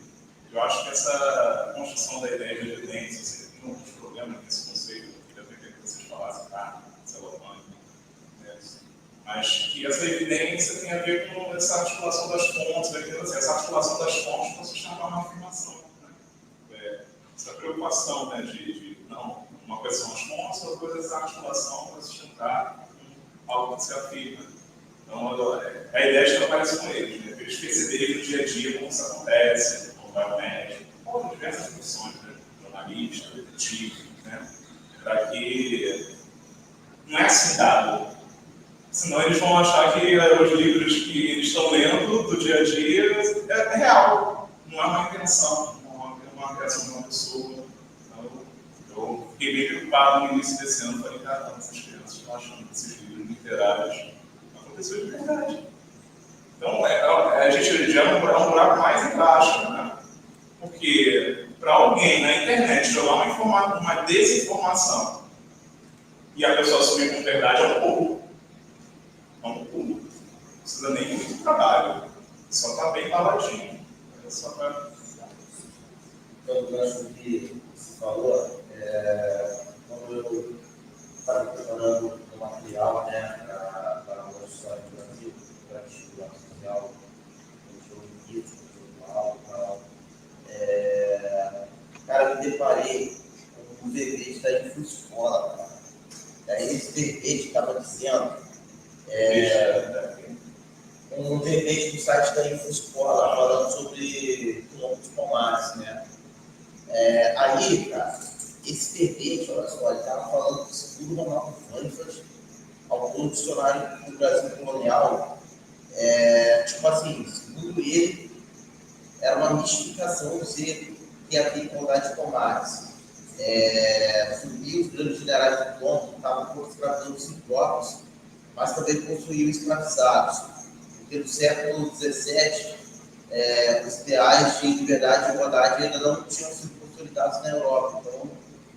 eu acho que essa construção da ideia de evidência, você tem alguns problemas nesse conceito, eu queria aprender que vocês falassem, celofane, né? Mas que essa evidência tem a ver com essa articulação das fontes, assim, essa articulação das fontes para sustentar uma afirmação. Né? Essa preocupação, né, de não, uma coisa são as fontes, outra coisa é essa articulação para sustentar algo que se afirma. Então, a ideia de trabalhar isso com eles, né? Eles perceberem no dia a dia como isso acontece, como vai o médico, ou diversas funções, né? Jornalista, detetive, né? Para que não é assim dado. Senão eles vão achar que os livros que eles estão lendo do dia a dia é real, não é uma invenção, não é uma criação de uma pessoa. Então, eu fiquei bem preocupado no início desse ano, falei, caramba, essas crianças estão achando que esses livros literários aconteceu de verdade. Então, a gente já é um buraco mais embaixo, né? Porque para alguém na internet jogar uma desinformação e a pessoa assumir como verdade é um pouco. Não precisa nem muito trabalho, só está bem baladinho. Só para... Então, eu acho que você falou, quando eu estava preparando o material, né, para a história do Brasil, para vestibular social, jornalismo, visual e tal, cara, eu me deparei com um verbete da InfoEscola, cara. Daí esse verbete estava dizendo um verbete do site da InfoEscola falando sobre quilombo de Palmares, né? Aí, cara, esse verbete, olha só, ele estava falando que segundo Ronaldo Freitas, autor do dicionário do Brasil colonial, tipo assim, segundo ele, era uma mistificação dizer que havia igualdade de Palmares. Subir os grandes generais do quilombo estavam escravizando os próprios, mas também possuíam escravizados. Porque no século XVII, os ideais de liberdade e igualdade ainda não tinham sido consolidados na Europa. Então,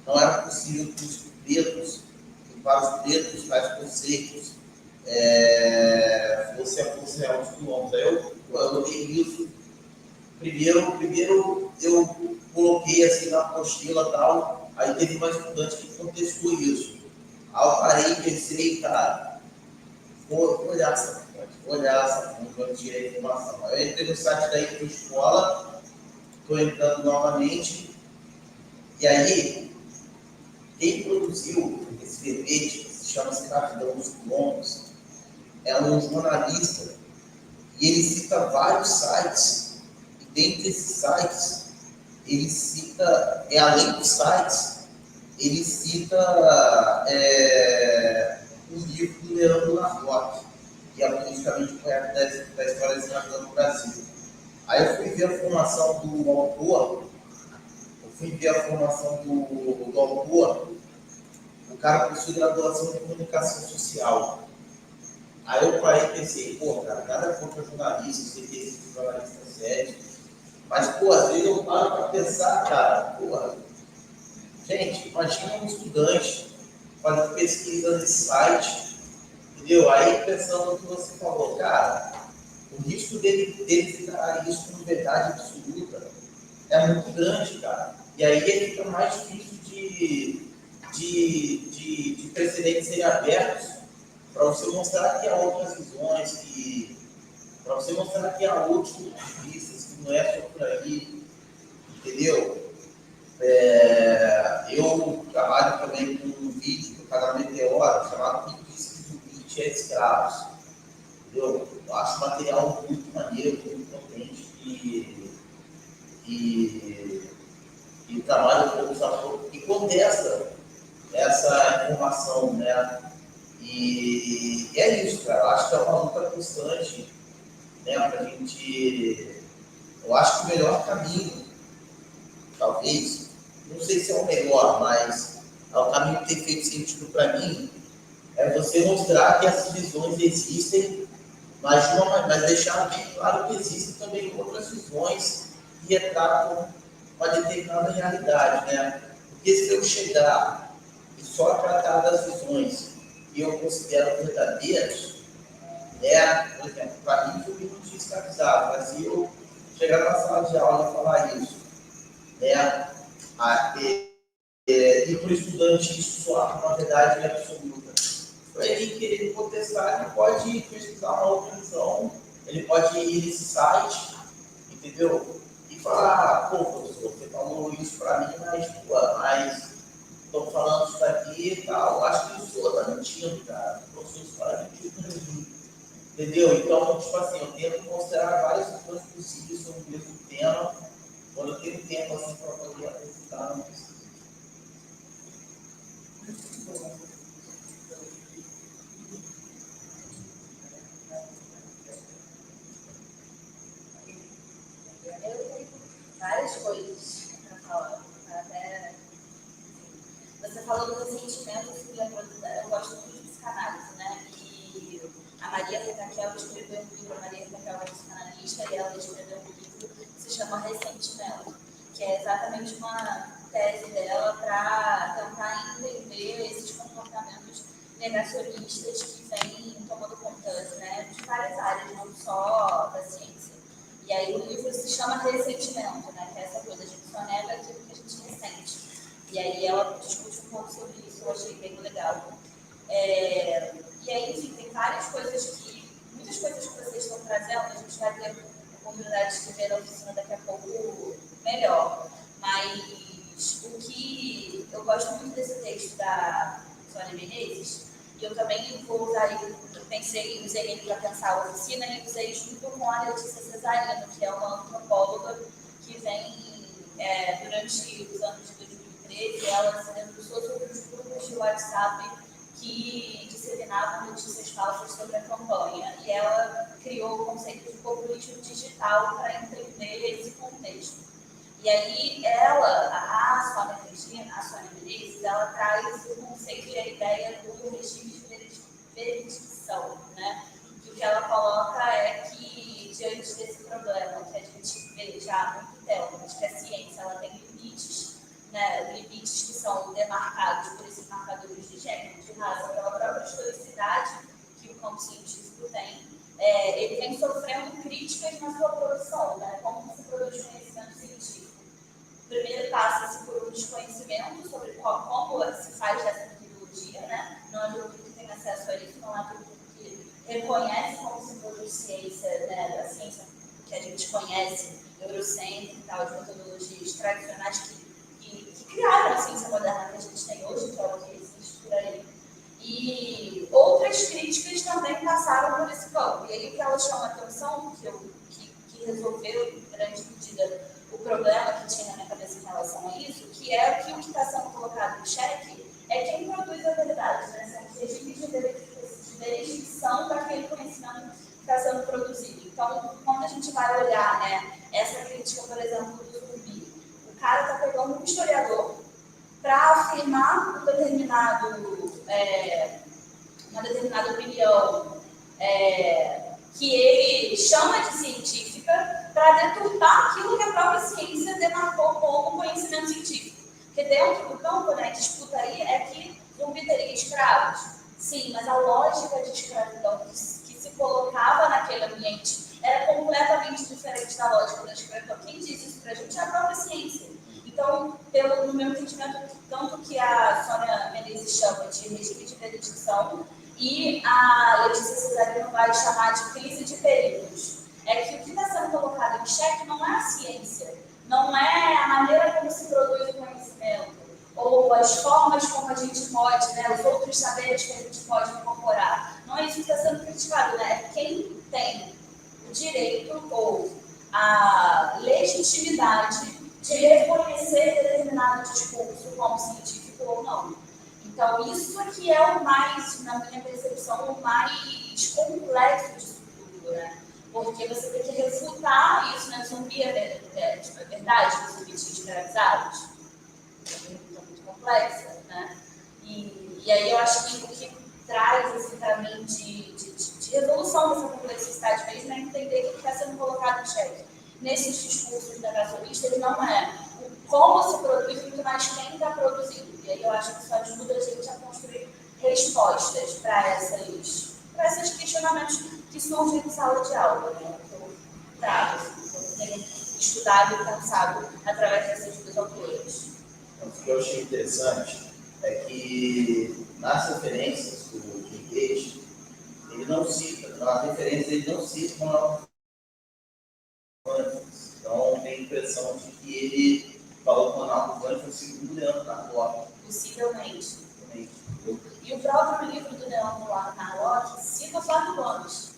não era possível que os pretos, que para os pretos, tais conceitos, fossem realmente quilombos. Aí eu li isso. Primeiro eu coloquei assim na apostila e tal, aí teve uma estudante que contestou isso. Aí eu parei e pensei, cara, vou olhar essa fonte, eu tirei a informação. Aí eu entrei no site da InfoEscola, estou entrando novamente, e aí, quem produziu esse verbete, que se chama Escravidão dos Quilombos, é um jornalista, e ele cita vários sites, e dentre esses sites, ele cita, além dos sites, ele cita um livro do Leandro Narlock, que é politicamente correto da história da escravidão no Brasil. Aí eu fui ver a formação do autor, eu fui ver a formação do autor, o cara possui graduação em comunicação social. Aí eu parei e pensei, pô, cara, nada contra jornalista, sei que existe jornalista sério, mas, pô, às vezes eu paro para pensar, cara, pô, gente, imagina um estudante fazendo pesquisa nesse site, entendeu? Aí pensando no que você falou, cara, o risco dele ficar isso como verdade absoluta é muito grande, cara. E aí fica mais difícil de precedentes serem abertos para você mostrar que há outras visões, para você mostrar que há outros pontos de vista, que não é só por aí, entendeu? Eu trabalho também com um vídeo do canal Meteoro chamado Quem Disse que o Beat é Escravos. Eu acho o material muito maneiro, muito potente e trabalha com os atores e contesta essa informação, né? E é isso, cara. Eu acho que é uma luta constante, né? Pra gente. Eu acho que o melhor caminho, talvez, não sei se é o melhor, mas é o caminho que tem feito sentido para mim, é você mostrar que essas visões existem, mas deixar bem claro que existem também outras visões que retratam uma determinada realidade, né? Porque se eu chegar e só tratar das visões que eu considero verdadeiras, né? Por exemplo, para mim foi muito escravizado, mas se eu chegar na sala de aula e falar isso, né? E para o estudante isso soar uma verdade absoluta. Para ele querer contestar, ele pode pesquisar uma outra visão, ele pode ir nesse site, entendeu? E falar, pô, professor, você falou isso para mim, mas estão falando isso daqui e tal, acho que o senhor está mentindo, cara. O professor está mentindo para mim. Entendeu? Então, tipo assim, eu tento mostrar várias coisas possíveis sobre o mesmo tema, quando eu tenho tempo assim para poder apresentar na pesquisa. Eu tenho várias coisas para falar. Até você falou do ressentimento, eu gosto muito de psicanálise, né? E a Maria Raquel escreveu um livro, a Maria Raquel é psicanalista, e ela escreveu um livro que se chama Ressentimento, que é exatamente uma tese dela para tentar entender esses comportamentos negacionistas que vêm tomando conta, né, de várias áreas, não só da ciência. E aí o livro se chama Ressentimento, né, que é essa coisa, a gente só nega aquilo que a gente ressente. E aí ela discute um pouco sobre isso, eu achei bem legal. E aí, enfim, tem várias coisas muitas coisas que vocês estão trazendo, a gente vai ter a oportunidade de ver na oficina daqui a pouco melhor. Mas o que eu gosto muito desse texto da Sônia Menezes, e eu também vou usar ele, usei ele para pensar a oficina e usei junto com a Letícia Cesarino, que é uma antropóloga que vem, durante os anos de 2013, ela se debruçou sobre os grupos de WhatsApp que disseminavam notícias falsas sobre a campanha. E ela criou o conceito de populismo digital para entender esse contexto. E aí a Sônia Menezes, ela traz o conceito e a ideia do regime de veredicção, né? E o que ela coloca é que, diante desse problema que a gente vê já há muito tempo, de que a ciência ela tem limites, né? Limites que são demarcados por esses marcadores de gênero, de raça, pela própria historicidade que o campo científico tem, ele vem sofrendo críticas na sua produção, né? Como se produz conhecimento científico. Primeiro passa-se por um desconhecimento sobre como se faz essa metodologia, né? Não é todo mundo que tem acesso a isso, não é todo mundo que reconhece como se produz ciência, né? Da ciência que a gente conhece, neurociência e tal, de metodologias tradicionais que criaram a ciência moderna que a gente tem hoje, que é o que existe por aí. E outras críticas também passaram por esse campo. E aí o que ela chama a atenção, que resolveu, em grande medida, o problema que tinha na minha cabeça em relação a isso, que é que o que está sendo colocado em xeque é quem produz a verdade, né? São regimes de verificação daquele conhecimento que está sendo produzido. Então, quando a gente vai olhar, né, essa crítica, por exemplo, do zumbi, o cara está pegando um afirmar uma determinada opinião que ele chama de científica para deturpar aquilo que a própria ciência demarcou como conhecimento científico. Porque dentro do campo, né, disputa aí é que Zumbi teria escravos. Sim, mas a lógica de escravidão que se colocava naquele ambiente era completamente diferente da lógica da escravidão. Quem diz isso para a gente é a própria ciência. Então, no meu entendimento, tanto que a Sônia Menezes chama de regime de benedição e a Letícia Cesarino vai chamar de crise de perigos, é que o que está sendo colocado em xeque não é a ciência, não é a maneira como se produz o conhecimento, ou as formas como a gente pode, né, os outros saberes que a gente pode incorporar. Não é isso que está sendo criticado, né? É quem tem o direito ou a legitimidade de reconhecer determinado discurso como científico ou não. Então, isso aqui é o mais, na minha percepção, o mais complexo disso tudo, né? Porque você tem que refutar isso, né? Zumbi é verdade que os zumbis tinham escravizados? É muito complexa, né? E aí eu acho que o que traz, assim, para mim, de resolução dessa complexidade mesmo é entender que está sendo colocado em xeque. Nesses discursos negacionistas não é como se produz, muito mais quem está produzindo. E aí eu acho que isso ajuda a gente a construir respostas para esses questionamentos que surgem em sala de aula, né? Eu tenho estudado e pensado através dessas duas autoras. O que eu achei interessante é que nas referências do Jim Gage, ele não cita, nas referências ele não cita uma. Então tem a impressão de que ele falou com o Ronaldo Vânia foi segundo Leandro Narlock. Possivelmente. E o próprio livro do Leandro Narlock cita o Flávio Gomes.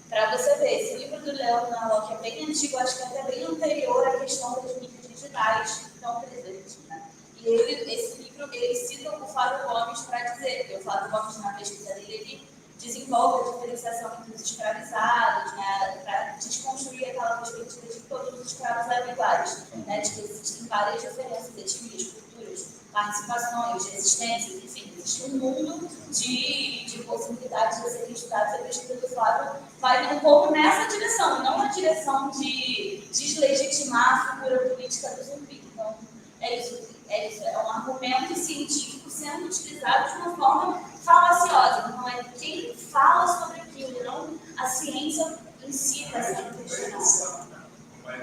Para você ver, esse livro do Leandro Narlock é bem antigo, acho que até bem anterior à questão das mídias digitais que estão presentes, né? E esse livro, ele cita o Flávio Gomes para dizer, porque o Flávio Gomes, na pesquisa dele, ele desenvolve a diferenciação entre os escravizados, né, para desconstruir aquela perspectiva de que todos os escravos eram iguais, né, de que existem várias diferenças, etnias, culturas, participações, resistências, enfim, existe um mundo de possibilidades de serem estudados. A pesquisa do Flávio vai um pouco nessa direção, não na direção de deslegitimar a figura política do zumbi. Então, é isso, é um argumento científico sendo utilizado de uma forma falaciosa. Não é quem fala sobre aquilo, não a ciência em si está sendo questionada.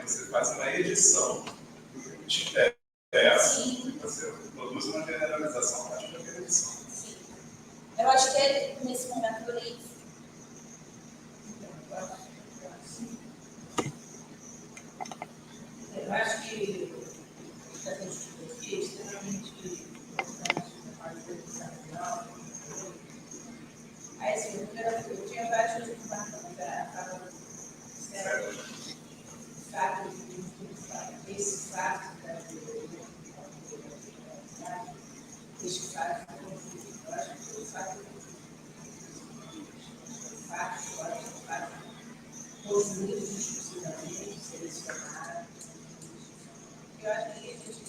Você faz uma edição do que te interessa, você produz uma generalização a partir daquela edição. Sim. Eu acho que nesse momento é isso. Eu acho que a gente aqui é extremamente importante na parte da educação final. Aí, assim, eu tinha várias coisas que estavam fatos de esse fato da esse fato, eu acho que o fato construídos discursivamente, selecionados. Eu acho que a gente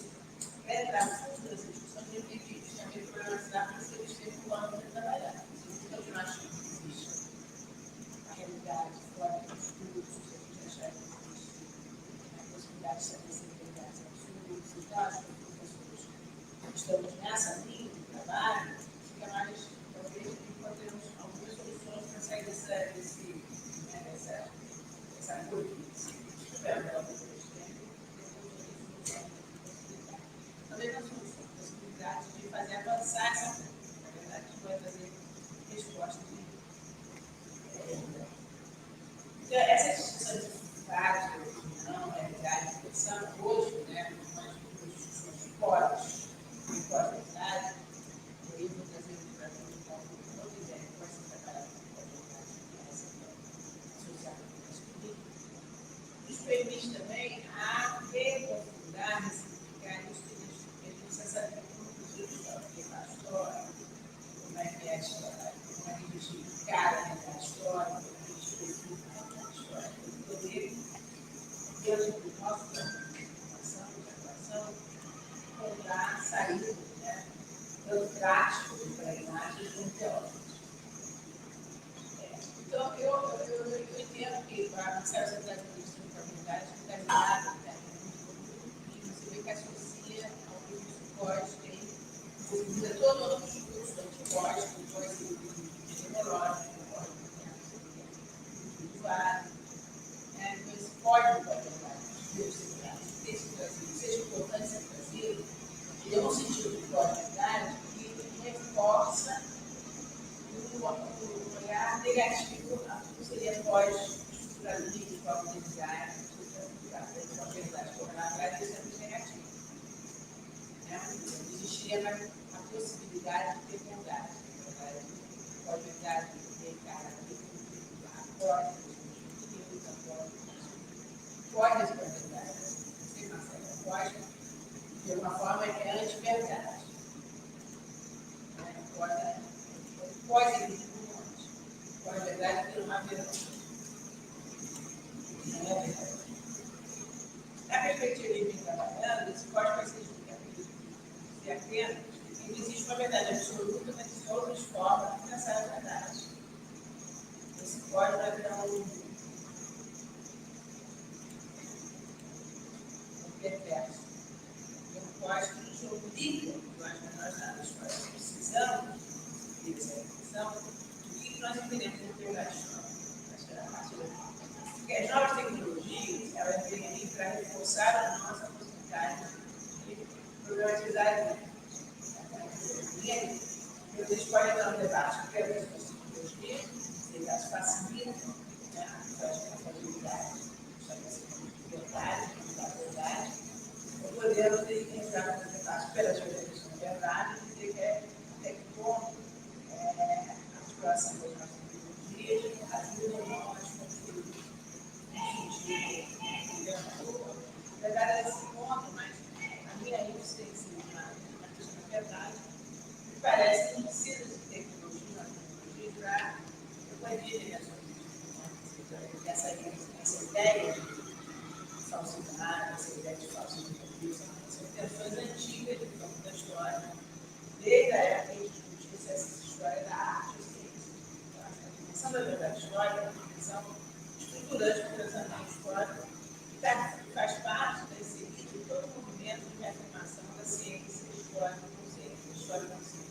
quer fundo dessa discussão de equipes também para ajudar para que eles tenham um plano para trabalhar. Então, eu acho que existe a realidade fora dos estudos, a gente achar que existe a possibilidade de estabelecer realidades absurdas. Então, acho que os professores estamos nessa linha de trabalho, fica mais, talvez, encontremos algumas soluções para sair dessa coisa, também nós temos a possibilidade de fazer avançar essa coisa. Na verdade, a gente vai fazer respostas. Então, essa discussão de fato, não, realidade, pensando hoje, né, nós temos discussões de cotas, de pós-verdade, e eu vou trazer para mim uma outra ideia que pode ser trabalhada com pós-verdade, que é essa social política. Isso permite também a reconfigurar, ressignificar isso que a gente precisa saber como que é a história, como é que é a história, como é que a gente encara a história, como é que a gente define a história, para poder, dentro do nosso campo de informação, de atuação, encontrar saída, né? né? Tanto práticos e pragmáticos como teóricos. Então, eu entendo que a Marcela você traz uma questão de comunidade que está ligada, né? E você vê que associa ao que o suporte tem, você usa todo outro discurso do suporte, depois do tecnológico, do usuário, né? Então, esse código da verdade, seja importante ser trazido, ele é um sentido de qualidade que reforça o olhar negativo a tudo seria pós-estruturalismo, pós-design, a verdade como na verdade isso é muito negativo. Existiria a possibilidade de ter verdade. Pós-verdade, ter cara, pode essa verdade, sem uma certa pode, de alguma forma é anti-verdade. Pós-verdade ter uma verdade. Não é verdade. Na perspectiva de mim trabalhando, esse pode vai ser se apenas não existe uma verdade absoluta, mas existem outras formas de pensar a verdade. Esse pode vai virar um perverso. Um pode que nos obriga, nós precisamos dessa reflexão do que nós entendemos em verdade histórica. Porque as novas tecnologias, elas vêm aí para reforçar a nossa possibilidade de problematizar a vida. Vocês podem dar um debate sobre as tecnologias, elas facilitam a responsabilidade, a verdade, ou podemos entrar no debate pela teoria da verdade e dizer que até que ponto a exploração das nossas tecnologias ajuda ou não a construir um sentido. Na verdade, esse ponto, mas a minha insistência na questão da verdade me parece que não precisa de tecnologia para expandir essa ideia de falsidade, essa ideia de falsidade, são intenções antigas do campo da história, desde a época em que discutia essa história da arte e ciência. A dimensão da verdade histórica é uma dimensão estruturante do pensamento histórico que faz parte de todo o movimento de reafirmação da ciência histórica consciente, da história consciente.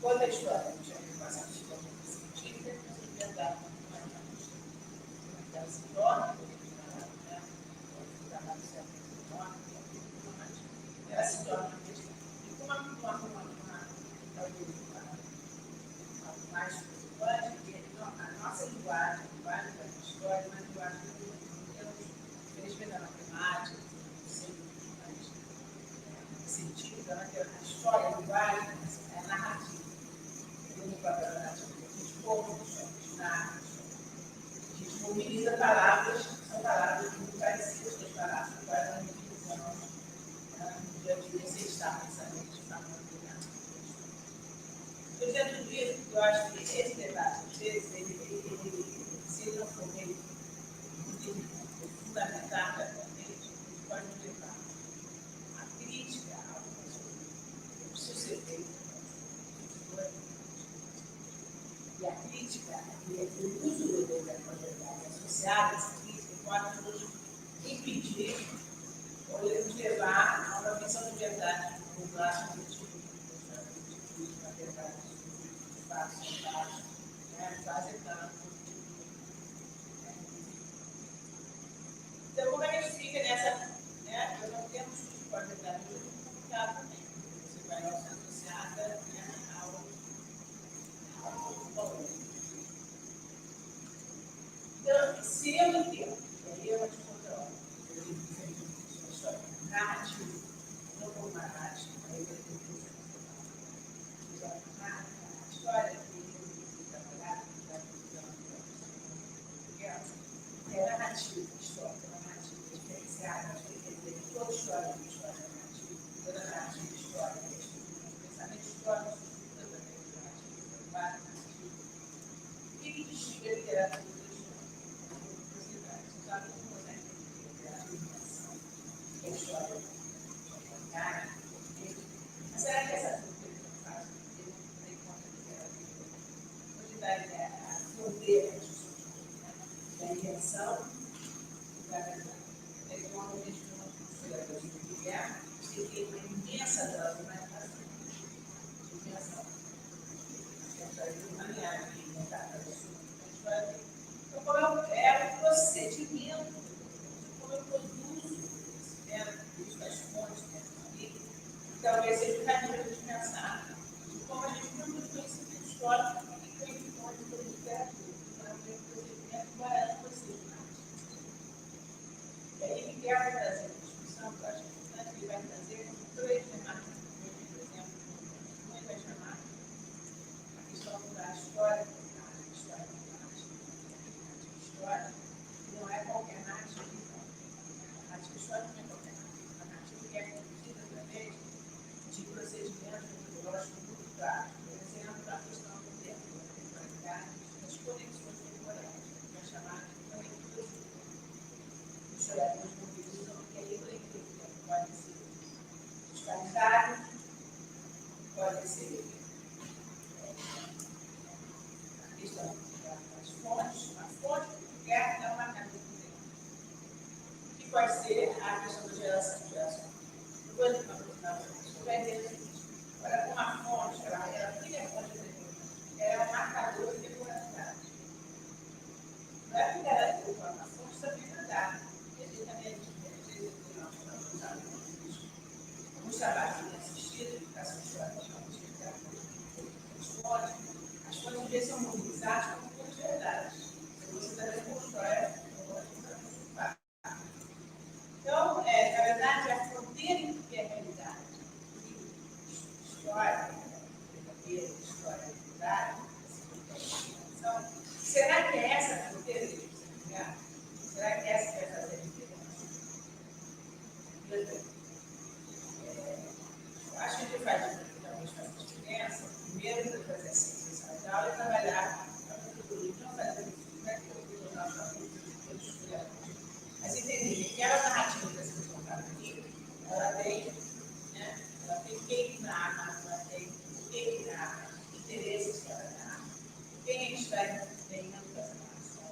Quando a história não tinha afirmação científica, nós inventávamos ela se torna, ela se torna uma questão. E como mais preocupante, a nossa linguagem, a linguagem da história, é uma linguagem que respeita a matemática, científica, a história, a linguagem, é narrativa. Tem um papel narrativo. A gente conta os narra. A gente mobiliza palavras, são palavras muito parecidas com as palavras que nós utilizamos no dia a dia, sem estar pensando de forma determinada. Então, dentro disso, eu acho que esse debate, às vezes, ele se ele não for meio fundamental, realmente, ele pode nos levar a crítica ao conceito. Eu preciso ser feito. E a crítica, e o uso da verdade associada a essa crítica, pode nos impedir ou nos levar a uma visão de verdade no plástico na verdade, dos fatos são baixos, quase tanto. Então, como é que a gente fica nessa? Nós não temos que a verdade muito complicado também. Você vai ser associada ao então, se eu entendo, e aí é uma discussão, eu digo que narrativa, não como narrativa, aí eu tenho que a história que eu trabalhar, é narrativa, história, narrativa diferenciada, acho que quer dizer que toda história é uma história narrativa, toda narrativa é história, pensamento histórico, toda narrativa, o que distingue a literatura da história? formação, é que uma vez que nós consideramos de guerra, você tem uma imensa dose, mas dimensão. Então, qual é o procedimento, como eu produzo isso das fontes aqui, talvez seja o caminho para a gente pensar de como a gente produz conhecimento histórico e conhecimento da literatura, para ver o procedimento, qual é o procedimento. E aí ele quer trazer uma discussão que eu acho importante, ele vai trazer dois temáticos, por exemplo, ele vai chamar a questão da história, não é qualquer narrativa, a narrativa histórica não é qualquer narrativa, a narrativa que é conduzida através de procedimentos metodológicos muito claros. Por exemplo, a questão do tempo, da temporalidade, das conexões temporais, que é chamada de conectivas do tempo. Os historiadores mobilizam que a conectividade do tempo pode ser fiscalizada, pode ser a questão das fontes, a fonte é uma cadeia do tempo. Que pode ser a questão da geração de geração. Eu vou dizer uma coisa, você vai entender o seguinte: olha, uma fonte, ela é fonte de tempo, ela é um marcador de temporalidade. Não é porque ela é uma fonte também não dá. E a gente também alguns trabalhos que têm assistido, educação histórica, as fontes às vezes são mobilizadas como fontes de verdade. Você também constrói então, na verdade, a fronteira entre a realidade e história, verdadeira história, verdade, será que é essa a fronteira que você quer? Será que essa vai fazer a diferença? Eu acho que a gente faz a diferença, primeiro, para fazer a ciência de aula e trabalhar a metodologia, não fazer isso. Mas entender que aquela narrativa que vocês contaram aqui, ela tem, né, ela tem quem narra, ela tem o que narra, interesses que ela narra, quem é que está empenhando essa narração,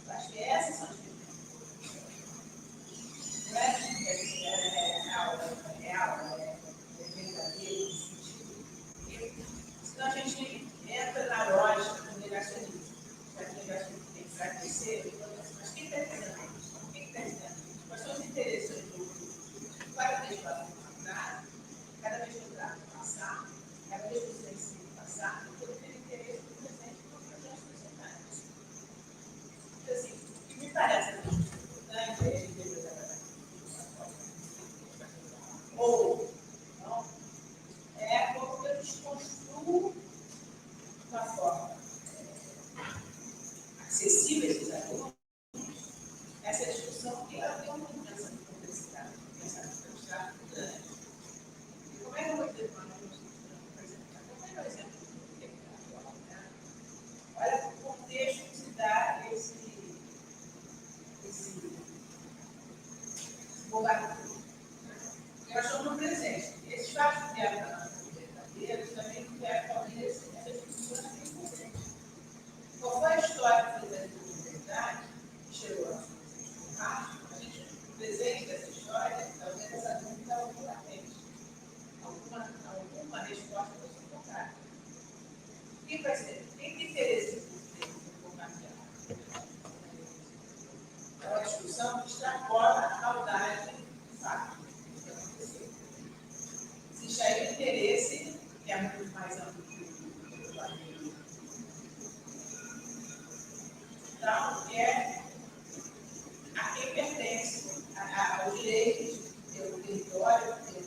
eu acho que essas são as diferenças. Não é que a gente é real, é verdadeiro, no sentido. Senão a gente entra na lógica do negacionismo. Já que o negacionismo tem que enfraquecer, mas quem está dizendo isso? Quem está dizendo isso? Quais são os interesses do grupo? Cada vez que eu faço um passado, cada vez que eu trago o passado, cada vez que eu ensino o passado, eu estou tendo interesse no presente e no projeto societário. Então, assim, o que me parece importante é a gente ou não, é como eu desconstruo de uma forma acessível a esses alunos essa discussão que ela tem uma dimensão de complexidade, pensar no abstrato grande. E como é que eu vou dizer para uma por exemplo, como é o exemplo do que é atual, né? Olha o contexto que se dá esse bombardeio. Nós estamos no presente. Esses fatos que vieram da nossa verdadeira também vieram talvez essas discussões que têm presente. Qual foi a história que fez a verdade que chegou a a gente, o presente dessa história, talvez essa dúvida alguma latente. Alguma resposta vai ser encontrada. Quem vai ser? Quem tem interesse em compartilhar? É uma discussão que extrapola a maldade do fato. Existe aí um interesse que é muito mais amplo que o planeta. Então, é a quem pertence ao direito de ter o território, de ter o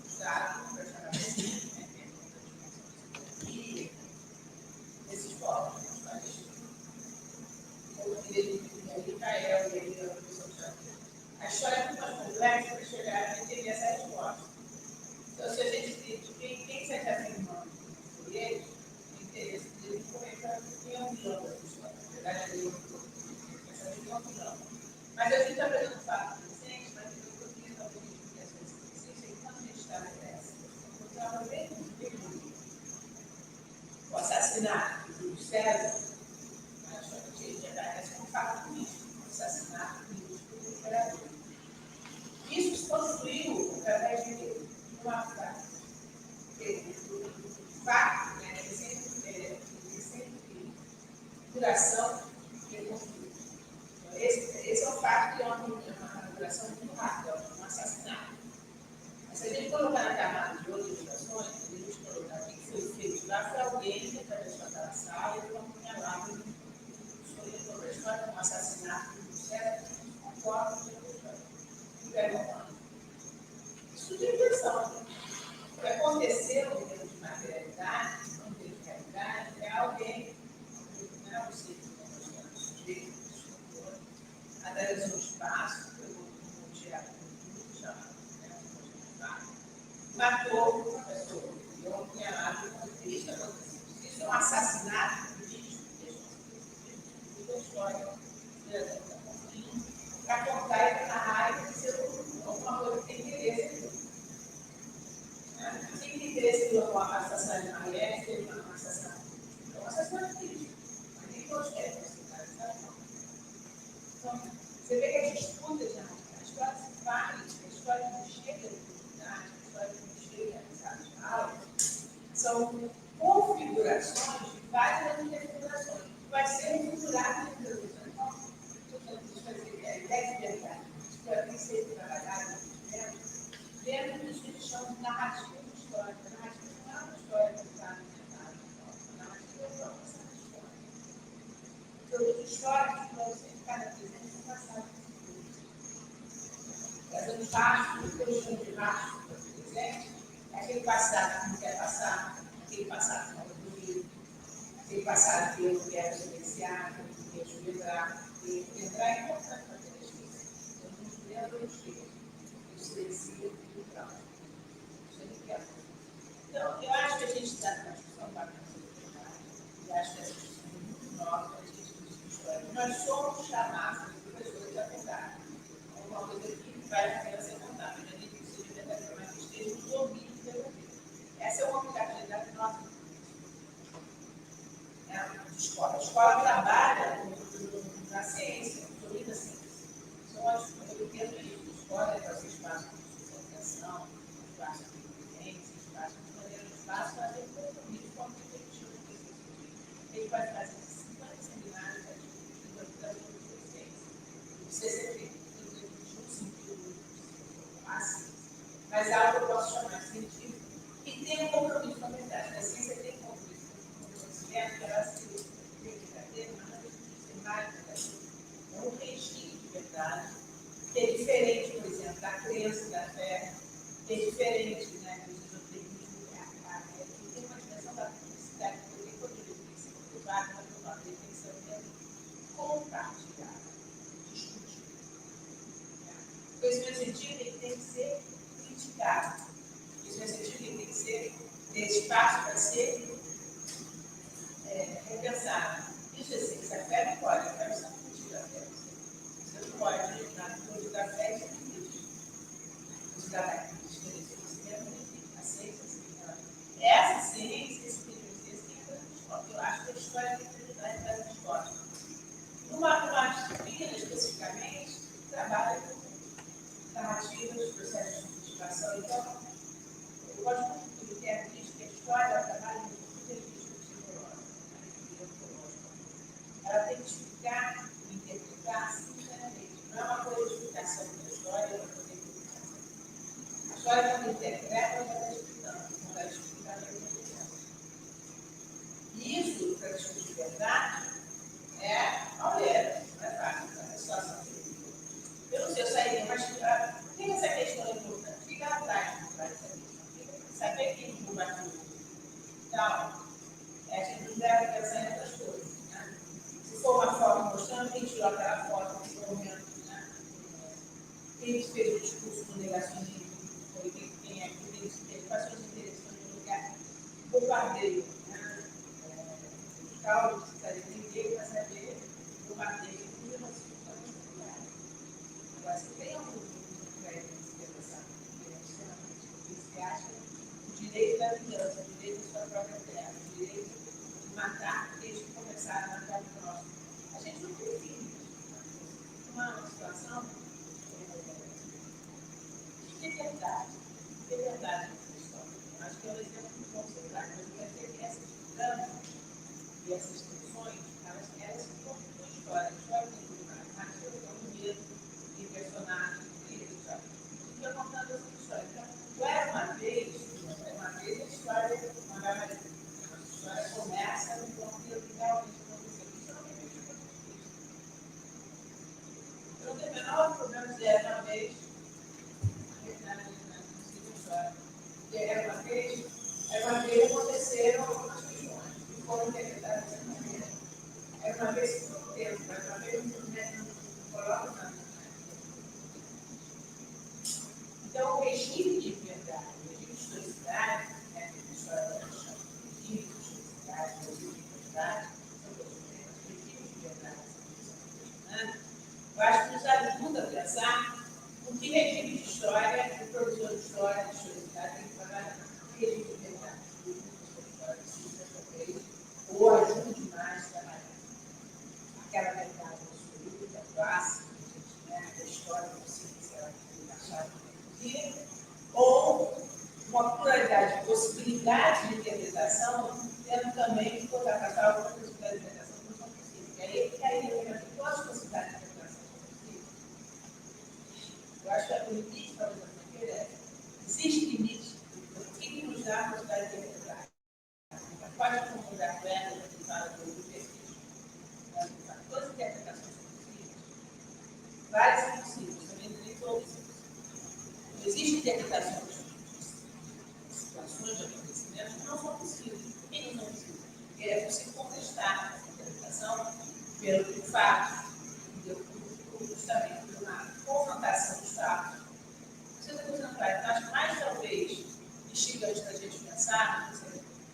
Estado, para chamar assim, e esses povos, o direito de Israel e a pessoa. A história é muito mais complexa para chegar a entender essa resposta. Então, se a gente diz quem se afirma por ele, o interesse dele foi para ter um vilão da história. Na verdade, ele é um vilão. Mas a gente está apresentando fato presente, mas eu queria talvez discutir essa experiência e quando a gente está nessa, eu estava bem o assassinato do César, na história de uma frase. O fato, né, tem sempre duração e conflito. Esse é o fato que é uma duração muito rápida, um assassinato. Mas se a gente colocar na camada de outras situações, a gente colocar o que foi feito lá, foi alguém que atravessou aquela sala e foi apunhalado. Sobre a história de um assassinato, certo? Concordo com a história. Tiveram uma. Isso de intenção. O que aconteceu em termos de materialidade, não de realidade, é alguém, não é o sujeito, atravessou um espaço, pegou um teatro, matou uma pessoa, deu um apunhalado com Cristo. Isso é um assassinato político, da história, para contar e para narrar e dizer alguma coisa que tem interesse. Quem tem interesse pelo assassinato de Marielle, teve um assassinato. É um assassinato político, mas nem todos querem assassinar. Então, você vê que as disputas, a história se faz, a história não chega de comunidade, a história não chega de aulas, são configurações de várias configurações. Vai ser configurado de configurações. Então, a ideia de verdade, isso vai ter que ser trabalhado dentro do que eles chamam de narrativa histórica. A narrativa não é uma história contada a narrativa é uma história. Produtos históricos para você ficar na presente do passado. Fazendo rastro, o que eu chamo de rastro para o presente, é aquele passado que não quer passar, aquele passado que não é bonito, aquele passado que eu não quero silenciar, que eu não quero lembrar, que entrar é importante para ter as coisas. Eu não lembro o que eu silencio e o trauma. Isso é que quero. Então, eu acho que a gente está numa discussão bacana sobre a verdade, e acho que essa discussão é muito nova, a gente discute história. Nós somos chamados de professores da verdade. É uma coisa que vai a pena ser contada. A gente precisa de verdade, que esteja no domínio da verdade. Essa é uma obrigatoriedade nossa. A escola trabalha na ciência, na ciência. Eu entendo isso. A escola é para ser espaço de socialização, espaço de vivência, espaço de maneira de espaço, para ter compromisso com o objetivo do pessoal. Ele vai fazer 50 seminários para discutir a educação de ciência. Isso é sempre no sentido assim. Mas algo eu posso chamar de científico e tem um compromisso com a verdade. A ciência tem um compromisso com o conhecimento, ela se tem mas não tem mais verdade. É um regime de verdade, que é diferente, por exemplo, da crença da fé, que é diferente, né, do esoterismo, que tem uma dimensão da publicidade, porque quando ele disse que o Wagner tem que ser o tempo compartilhado, discutido. O conhecimento científico tem que ser criticado. O conhecimento científico tem que ter espaço para ser repensado. Isso é ciência, a fé não pode, a fé não sabe discutir a fé. Você não pode imaginar que o da fé é crítica. O da crítica, a ciência, essa ciência, esse tipo de ciência tem que estar na escola. Eu acho que a história tem que estar na escola. Numa disciplina, especificamente, trabalha com narrativas, processos de investigação. Então, eu gosto muito do que é crítica, a história trabalha muito com inteligência psicológica. Ela tem que explicar e interpretar sinceramente. Não é uma coisa de explicação da história, é uma coisa de interpretação. A história, quando interpreta, ela está explicando. Quando ela explica, ela está interpretando. E isso, para discutir verdade, olha, não é fácil, é uma situação terrível. Eu não sei, eu sairia, mas por que essa questão é importante? Fica lá atrás dessa questão. Saber quem muda tudo. Então, a gente não deve pensar em outras coisas. Se for uma foto mostrando, quem tirou aquela foto nesse momento, né? Quem fez o discurso do negacionismo, foi quem é que teve passou de interessante no lugar, bombardeio, né? Os cálculos precisaria entender para saber bombardeio de 1950. Agora, se tem algum crédito de interpretação, você acha o direito da vingança, o direito da sua própria terra, o direito de matar aqueles que começaram a matar o próximo. A gente não tem filhos. Uma situação de verdade. De verdade. é um exemplo que vão ser claro, mas quer dizer que essas dinâmicas e essas tensões, elas se constituem história. A história tem uma narrativa, tem um medo, tem personagens, tem história. Fica contando essa história. Então, o Era Uma Vez a história, uma história começa no ponto que realmente aconteceu. Isso não me deixa muito triste. Eu não tenho o menor problema de Era Uma Vez, porque Era Uma Vez aconteceram algumas questões que foram interpretadas dessa maneira. Era uma vez que não tempo, era uma vez que não coloca nada. Então, o regime de verdade, o regime de historicidade, a história da chama, o regime de historicidade, o regime de verdade, são dois temas, o regime de verdade, eu acho que nos ajuda a pensar o que regime de história, o professor de história, de historicidade, tem que trabalhar. O regime de verdade, o professor de história, ou ajuda demais a trabalhar aquela verdade absoluta, clássica, da história do ciclo, será que achar ou uma pluralidade de possibilidades de interpretação, tendo também que colocar para cá alguma possibilidade de interpretação que não são possíveis. E aí, todas as possibilidades de interpretação são possíveis. Eu acho que o limite para os brasileiros existe limite. O que nos dá a possibilidade de interpretar? Pode concordar com ela, que fala do pesquisa. Todas as interpretações são possíveis. Várias são possíveis, também nem todas são possíveis. Existem interpretações de situações de acontecimentos que não são possíveis. Por que não são possíveis? Porque é possível contestar essa interpretação pelo fato, justamente por uma confrontação dos fatos. Você está usando para nós, mais talvez instigante da gente pensar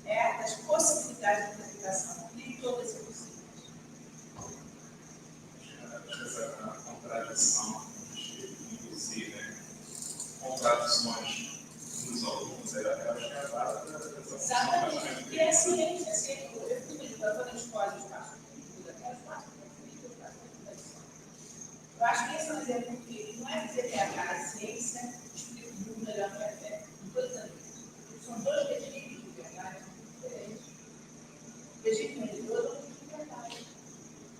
é das possibilidades de interpretação. Nem todas são possíveis. Acho que essa é uma contradição induzir, né? Contradições dos alunos, eu acho que é a base da exatamente. E a ciência, eu fico falando de escola, espaço público, daquela espaço público, espaço público. Eu acho que esse é um exemplo que não é dizer que a ciência explica o mundo melhor que a fé. Não estou dizendo isso. São dois regimes de verdade muito diferentes. O regime religioso é um regime de verdade.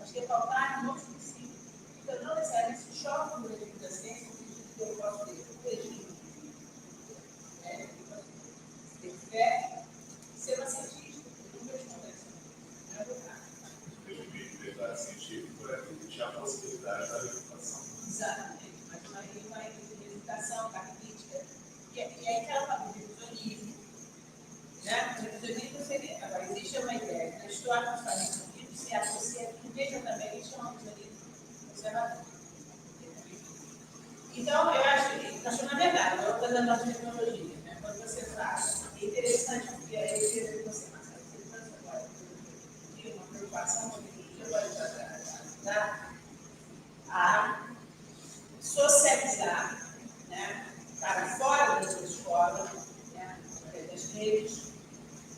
Acho que é faltar em outros princípios. Então, não necessariamente se choca com o regime da ciência, o que eu posso ter. O regime ter fé, ser uma cientista, não responder isso. Não é verdade. O regime de verdade científica é permitir a possibilidade da reputação. Exatamente, mas aí vai ter representação da crítica, e aí ela fala do revisionismo. Né? O revisionismo seria, agora existe uma ideia da história dos Estados Unidos se associa imediatamente a um revisionismo conservador. Então, eu acho que, na verdade, eu estou dando a nossa tecnologia, né? Quando você fala, é interessante porque aí você passa uma preocupação com a tecnologia vai ajudar a socializar, né, para fora das escolas, né, das redes,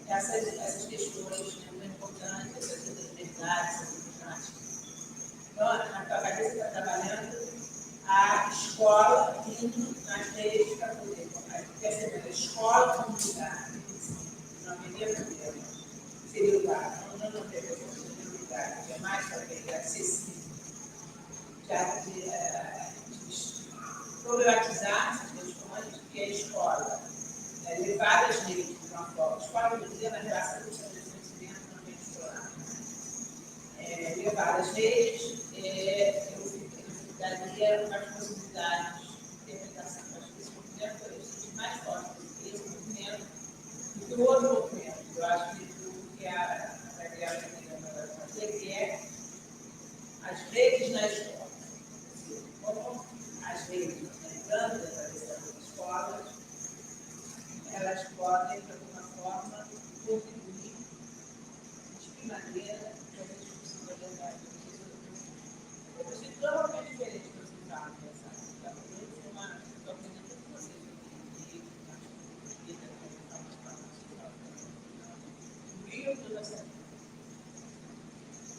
essas questões muito importantes, essas liberdades, essas liberdades. Então, na tua cabeça está trabalhando a escola indo nas redes para poder. Quer dizer, a escola como lugar, não haveria problema. Seria o lugar, não teria lugar, que é mais para que é acessível. Já de problematizar essas questões que a escola levar as redes de uma forma. A escola, eu dizer, na relação do conhecimento no ambiente escolar. Levar as redes, eu daria umas possibilidades de interpretação. Acho que esse movimento eu senti mais forte esse movimento do que o outro movimento. Eu acho que o que a Gabriela está querendo fazer, que é as redes na escola. Como as redes entrando através das escolas, elas podem, de alguma forma, contribuir de que maneira para a discussão da verdade. Eu sinto totalmente diferente do que você fala, sabe? Eu sou uma opinião de vocês.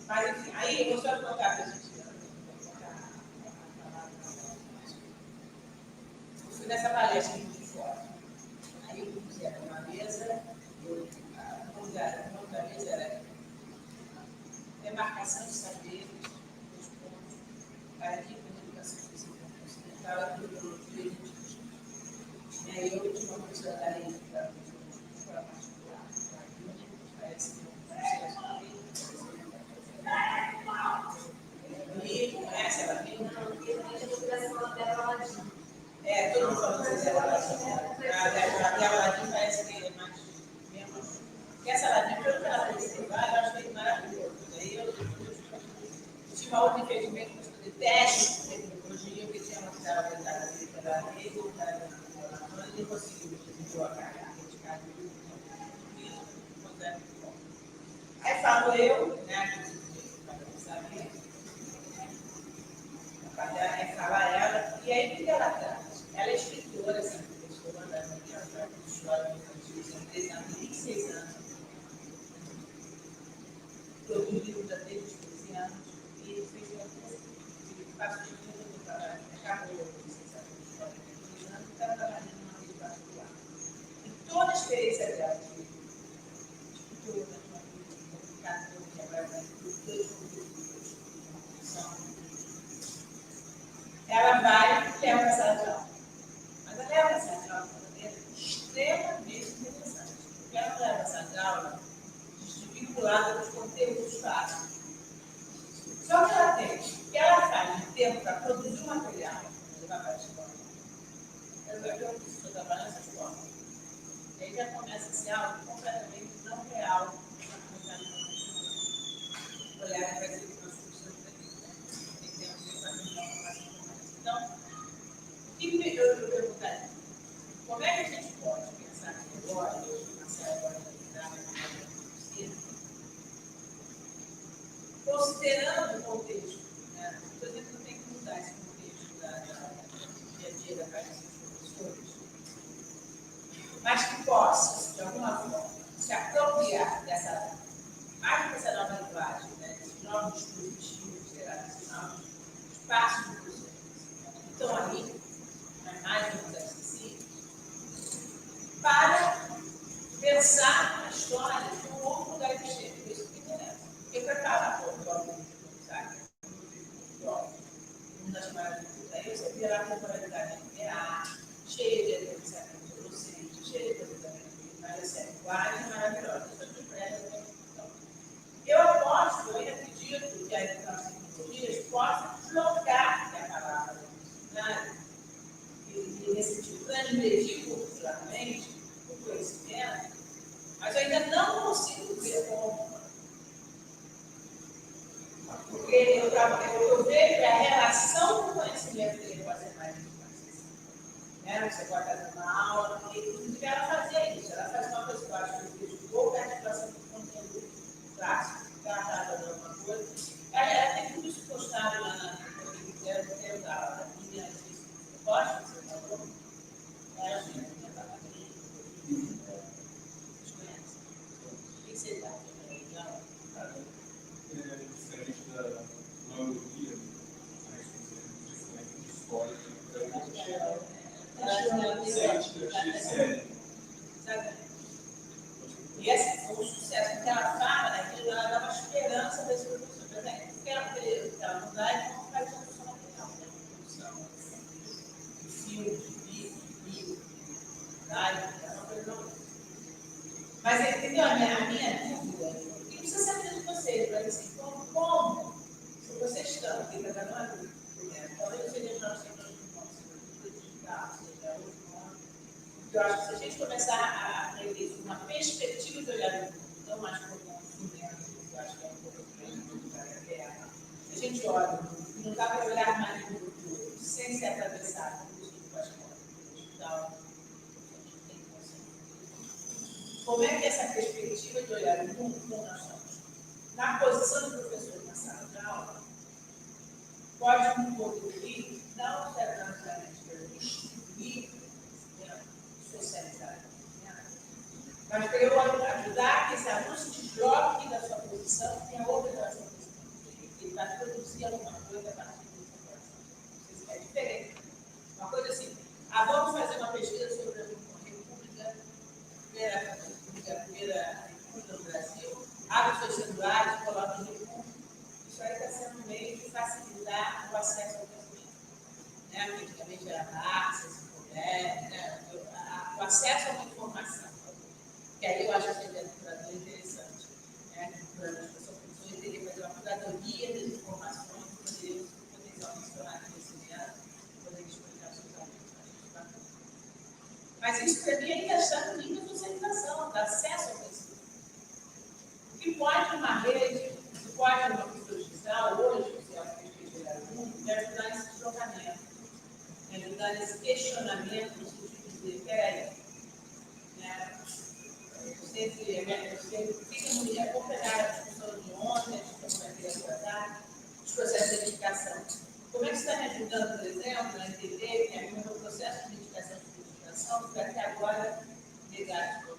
Mas, enfim, aí eu vou só colocar para a gente. Eu fui nessa palestra muito forte. Aí eu era uma mesa, o nome da mesa era Demarcação de Saberes, dos pontos, paradigma de educação específica ocidental e biologia indígena. E aí eu tinha uma professora da lei da escola particular, parece que e conhece ela mesmo? Todo mundo falando que Zé Aladim. A Zé Aladim parece que é mais mesmo. Porque essa Aladim, pelo que ela fez lá, eu achei maravilhoso. Aí eu tive uma outra impedimento para estudar teste de tecnologia, porque tinha uma que estava tentada pela lei, e não conseguiu colocar a aí falo eu, né, que saber, é falar ela, e aí o que ela traz? Ela é escritora, essa pessoa, da história infantil, são 13 anos, 26 anos. Todo livro já teve 15 anos, e fez uma coisa, e faz o livro do trabalho, acabou a licenciatura de história de 15 anos, e está trabalhando numa rede particular. E toda a experiência dela, de escritora, de comunicador, de trabalhar dos dois conteúdos, ela vai e leva a sala de aula. Mas ela leva a sala de aula de uma maneira extremamente interessante. Porque ela leva a sala de aula desvinculada dos conteúdos básicos. Só que ela tem, o que ela faz de tempo para produzir um material, levar para a escola. Eu estou trabalhando nessa escola. E aí já começa a ser algo completamente não real. Olhar para esse então, o que eu perguntaria? Como é que a gente pode pensar que agora, uma série agora considerando o contexto, né? Por exemplo, não tem que mudar esse contexto do dia a dia da prática dos professores, mas que possa, de alguma forma, se apropriar dessa, mais dessa nova linguagem, né? Desses novos dispositivos gerados, esses novos espaços de professores que estão ali, mais ou menos acessíveis, para pensar na história de um outro lugar que chega. Isso que interessa. Porque preparar para o aluno, sabe? Uma das maravilhas aí você vê lá a temporalidade linear, cheia de pensamento docente, cheia de pensamento, mas essa linguagem maravilhosa. Eu aposto, eu ainda acredito que a educação de tecnologias possa deslocar a palavra do funcionário e nesse sentido, transmitir culturalmente o conhecimento, mas eu ainda não consigo ver como. Porque eu vejo que a relação do conhecimento dele pode ser mais acessível. Né? Você pode fazer uma aula, porque inclusive ela fazia isso, ela fazia uma coisa que eu acho que eu vejo pouco, é a articulação do conteúdo clássico, que ela está dando alguma coisa. Ela tem tudo isso postado lá na quero dar a minha gosta do seu valor, ela tem que estar aqui, desconhece. O que você dá? Diferente da maioria, a responsabilidade de história, e esse foi o sucesso que ela fala, né? Que ela dava esperança desse professor. Porque ela não dá e não faz produção material, né? Produção de filme, de vídeo, mas entendeu? A minha dúvida, e precisa saber de vocês, para assim, como se vocês estão aqui tratando uma dúvida, talvez seja nós sempre digital, seja outro modo, eu acho que se a gente começar a aprender uma perspectiva de olhar no mundo, não mais como eu acho que é um pouco diferente, a gente olha e não dá para olhar mais no futuro, sem ser atravessado com as coisas. Como é que essa perspectiva de olhar o mundo como nós estamos na posição do professor na sala de aula pode um pouco ir, não necessariamente para distribuir, socializar, mas para eu ajudar que esse aluno se desloque da sua posição e a outra da sua posição. Ele vai produzir alguma coisa a partir dessa posição. É diferente. Uma coisa assim, vamos fazer uma pesquisa sobre a República primeira no Brasil, abre seus celulares, coloca no recurso. Isso aí está sendo um meio de facilitar o acesso ao conhecimento. Né? Porque antigamente era massa, se puder, né? O acesso a uma informação. Que aí eu acho que seria um curador interessante. Né? As pessoas poderiam fazer uma curadoria das informações, poderiam potencialmente tornar conhecimento, poder explicar absolutamente. Mas isso para mim ainda está no nível de socialização, de acesso ao conhecimento. O que pode uma rede, o que pode uma pessoa digital, hoje, se ela pesquisa no mundo, me ajudar nesse deslocamento, me ajudar nesse questionamento, no sentido de dizer, peraí, né? Eu sempre fico acompanhar a discussão de ontem, a discussão da criação, os processos de edificação. Como é que você está me ajudando, por exemplo, a entender que o meu processo de edificação e edificação fica até agora negado?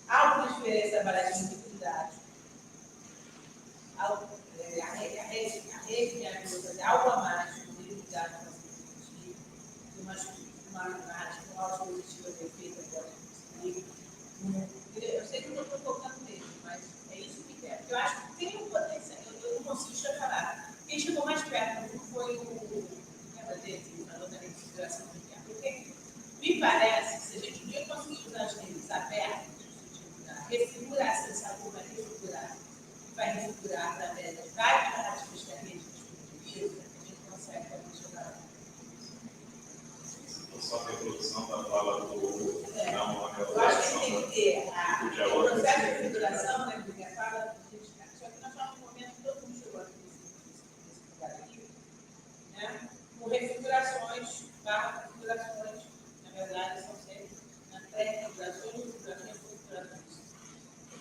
Há alguma diferença trabalhar com dificuldade? A rede me ajuda a fazer algo a mais com dificuldade para se discutir, uma imagem, uma autopositiva perfeita agora. Eu sei que eu estou tocando mesmo, mas é isso que quero. Eu acho que tem um potencial, eu não consigo chegar. Quem chegou mais perto foi o que falou da reestruturação do tempo. Porque me parece que se a gente um dia conseguir usar as redes abertas, refiguração, sabe como é refigurar? Vai refigurar através das várias práticas que a rede disponibiliza, a gente consegue fazer chegar lá. Só a reprodução da fala do. Eu acho que tem que ter o processo de refiguração, né, porque a fala do só que nós estamos no momento que todo mundo chegou aqui nesse lugar aqui, né, com refigurações, refigurações, na verdade, são sempre pré-refigurações, refigurações, refigurações.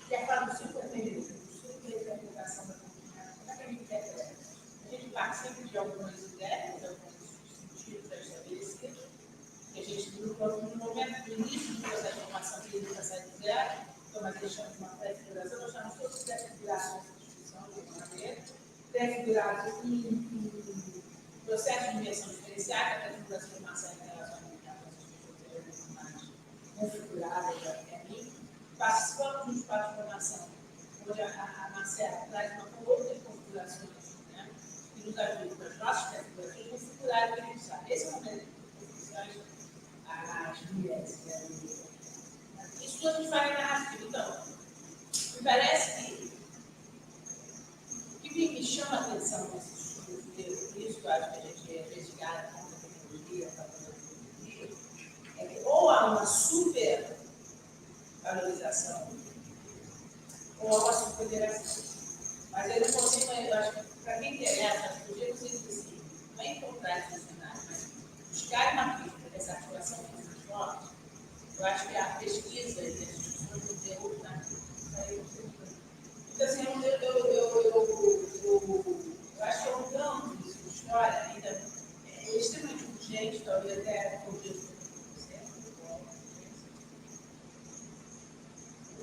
Que a fala do supermerismo, do superdeterminação da comunidade, como é que a gente quer? A gente parte sempre de algumas ideias, de alguns sentidos pré-estabelecidos, que a gente, no momento do início do processo de formação clínica sai do zero, então nós deixamos uma pré-figuração, nós chamamos todos os pré-figurações de instituição, de alguma maneira, pré-figurados em processo de dimensão diferenciada, a pré-figuração de formação em relação a pessoas mais configuradas até mim, participando de um espaço de formação, onde a Marcela traz uma outra configurações, né, que nos ajuda com as nossas pré-figurações, configurar o que a gente sabe. Esse é o momento de configurações as mulheres. Isso tudo a gente vai narrativo. Então, me parece que o que me chama a atenção nesse estudo, por isso que eu acho que a gente é investigada contra a tecnologia, é que ou há uma super valorização ou há uma superação. Mas eu não consigo, eu acho que para quem interessa, acho que o jeito que vocês decidem, não é encontrar esse cenário, mas buscar uma crítica dessa articulação com os jovens, eu acho que a pesquisa e as discussões do conteúdo então, assim, eu acho que é um campo de história ainda é extremamente urgente, talvez até porque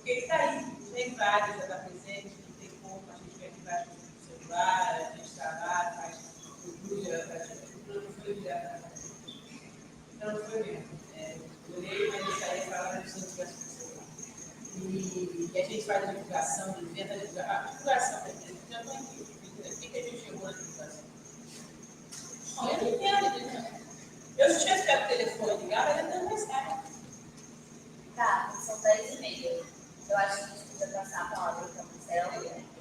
ele está aí, tem vários, já está presente, não tem como, a gente vê que vai no celular, a gente trabalha, faz cultura, não foi direto. Não foi mesmo. Eu olhei, mas eu saí falando de ciência das pessoas. E a gente faz a divulgação, inventa a divulgação, já estou aqui. Por que a gente chegou na divulgação? Bom, eu não entendo, né? Eu se tivesse pego o telefone ligado, eu não mais tarde. Tá, são 10h30. Eu acho que a gente podia passar a palavra para o Marcelo.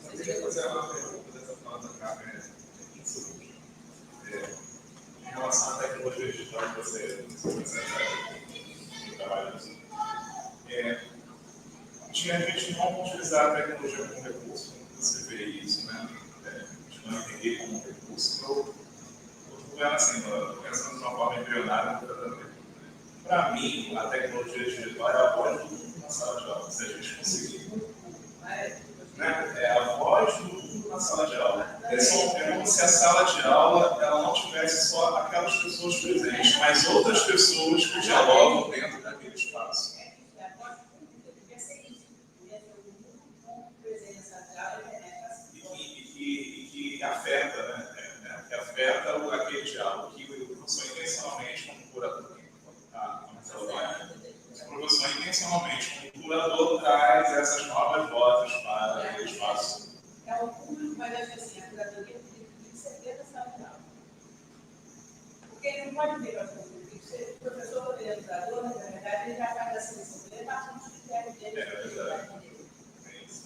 Eu queria fazer uma pergunta dessa fala da Carmen, em relação à tecnologia digital que você trabalha nisso. Tinha gente não utilizar a tecnologia como recurso, você vê isso, né? A gente não entender como recurso. Eu estou vendo assim, pensando de uma forma embrionária, para mim, a tecnologia digital é a voz do mundo na sala de aula, se a gente conseguir. Né? É a voz do mundo na sala de aula. É como se a sala de aula ela não tivesse só aquelas pessoas presentes, mas outras pessoas que dialogam dentro daquele espaço. E que afeta, né? Que afeta aquele diálogo, que o professor intencionalmente, como pode ver para o professor orientador, na verdade, ele já faz a seleção dele, partindo do critério dele.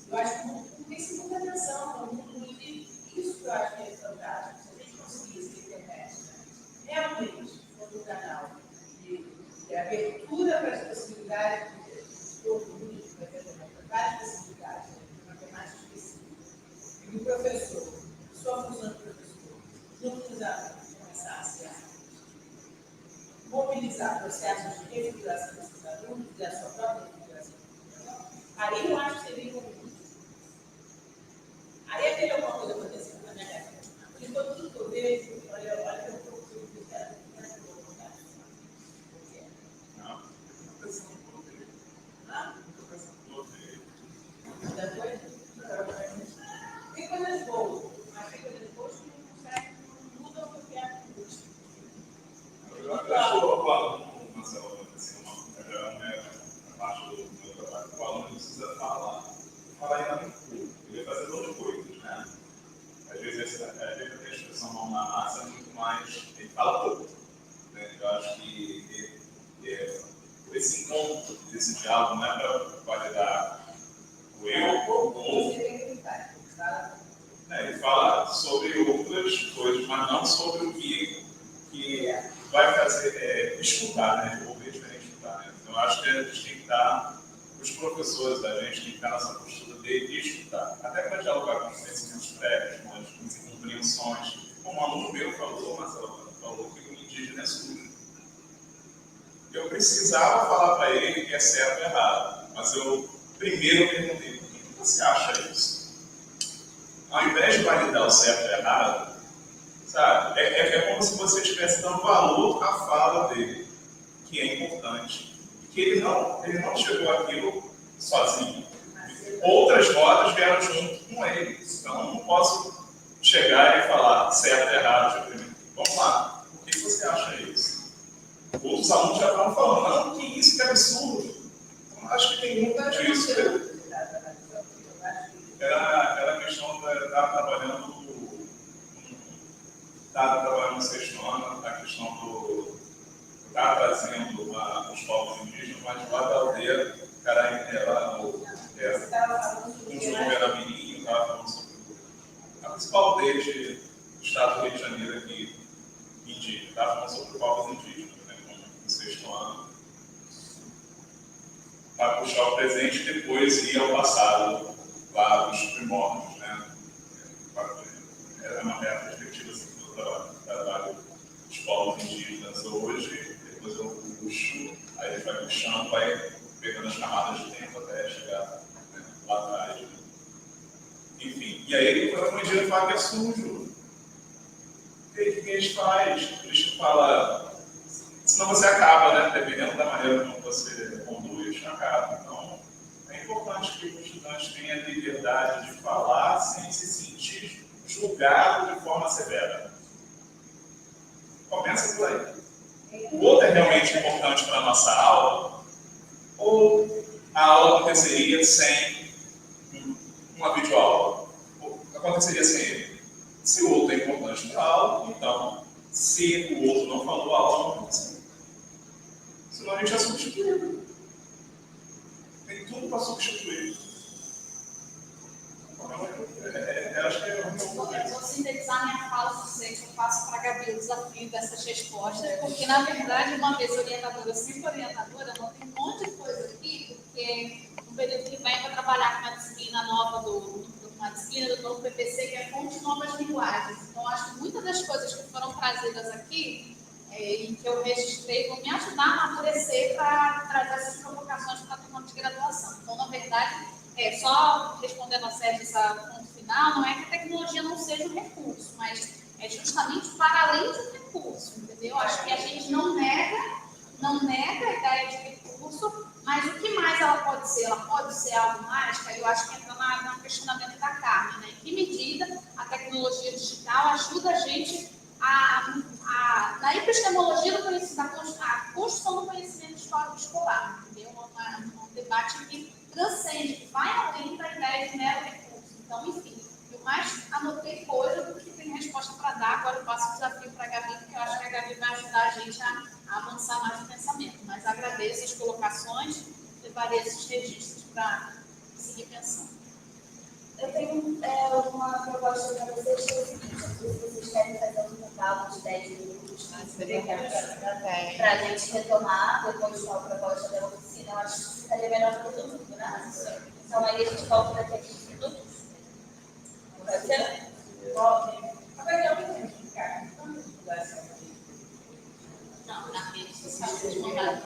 Eu acho que não tem se muita atenção, isso que eu acho que é fantástico, se a gente conseguisse ter internet, realmente, no canal, de abertura para as possibilidades de todo mundo, várias possibilidades, de matemática específica, e o professor, sua função de professor, junto com os alunos, começasse a mobilizar processos de refiguração desses alunos e a sua própria refiguração, aí eu acho que seria um. Aí é que alguma coisa aconteceu na minha época. Então, tudo que eu vejo, olha, eu estou com o que eu Não, depois, tem coisas boas, mas tem coisas boas que não conseguem, não mudam o que é a música. eu acho que o aluno, Marcelo, assim, a parte do meu trabalho, o aluno precisa falar ainda muito pouco, ele vai fazer outras coisas, né? Às vezes a expressão mão na massa é muito mais, ele fala pouco, né? Eu acho que esse encontro, esse diálogo, não é para validar o eu, o outro, né? Ele fala sobre outras coisas, mas não sobre o que vai fazer, escutar, né? Ouvir diferente de escutar, né? Então, eu acho que a gente tem que estar, os professores da gente tem que estar nessa postura de escutar, até para dialogar com os conhecimentos prévios, com as incompreensões. Como um aluno meu falou, Marcelo falou que o indígena é surdo. Eu precisava falar para ele que é certo ou errado, mas eu primeiro perguntei, por que você acha isso? Ao invés de validar o certo ou errado, sabe, é como se você estivesse dando valor à fala dele, que é importante. Que ele não chegou àquilo sozinho. Outras rodas vieram junto com ele. Então, eu não posso chegar e falar certo e errado. Vamos lá, por que você acha isso? Outros alunos já estavam falando, não, que isso, que absurdo. Então, acho que tem muito disso. Era a questão de estar trabalhando no sexto ano, a questão do estar trazendo os povos indígenas, mas lá da aldeia, lá no João Veramirim, estava falando sobre a principal aldeia do estado do Rio de Janeiro aqui, indígena, estava falando sobre povos indígenas, né, no sexto ano, para puxar o presente e depois ir ao passado, lá dos primórdios, né? Era uma perspectiva assim, do trabalho dos povos indígenas hoje, depois eu puxo, aí a gente vai puxando, vai pegando as camadas de tempo até chegar, né, lá atrás. Né? Enfim, e aí ele foi um dia e fala que é sujo. O que a gente faz? A gente fala, senão você acaba, né? Dependendo da maneira como você conduz, acaba. Então, é importante que o estudante tenha a liberdade de falar sem se sentir julgado de forma severa. Começa por aí. O outro é realmente importante para a nossa aula, ou a aula aconteceria sem uma videoaula? Aconteceria sem ele. Se o outro é importante para a aula, então, se o outro não falou, a aula não aconteceu. Senão a gente é substituído. Tem tudo para substituir. Acho que é um pouco. Eu vou sintetizar minha fala, que eu faço para a Gabi o desafio dessas respostas, porque, na verdade, uma vez orientadora, sempre orientadora, não tem um monte de coisa aqui, porque no período que vem eu vou trabalhar com uma disciplina nova uma disciplina do novo PPC, que é Fontes Novas Linguagens. Então, acho que muitas das coisas que foram trazidas aqui, e que eu registrei, vão me ajudar a amadurecer para trazer essas provocações para a turma de graduação. Então, na verdade, só respondendo a Sérgio essa ponto final, não é que a tecnologia não seja um recurso, mas é justamente para além de um recurso, entendeu? Acho que a gente não nega a ideia de recurso, mas o que mais ela pode ser? Ela pode ser algo mais, que aí eu acho que entra no questionamento da Carmen, né? Em que medida a tecnologia digital ajuda a gente na epistemologia do conhecimento, a construção do conhecimento histórico escolar, entendeu? Um debate que transcende, que vai além da ideia de mero recurso. Então, enfim, eu mais anotei coisa do que tem resposta para dar. Agora eu passo o desafio para a Gabi, porque eu acho que a Gabi vai ajudar a gente a avançar mais no pensamento. Mas agradeço as colocações, levarei esses registros para seguir pensando. Eu tenho uma proposta para vocês, que é o seguinte: se vocês querem fazer um intervalo de 10 minutos, para a gente retomar depois com a proposta da oficina, eu acho que ficaria melhor para todo mundo, né? Então aí a gente volta daqui a 15 minutos. Pode ser? Não, na rede social vocês mandaram.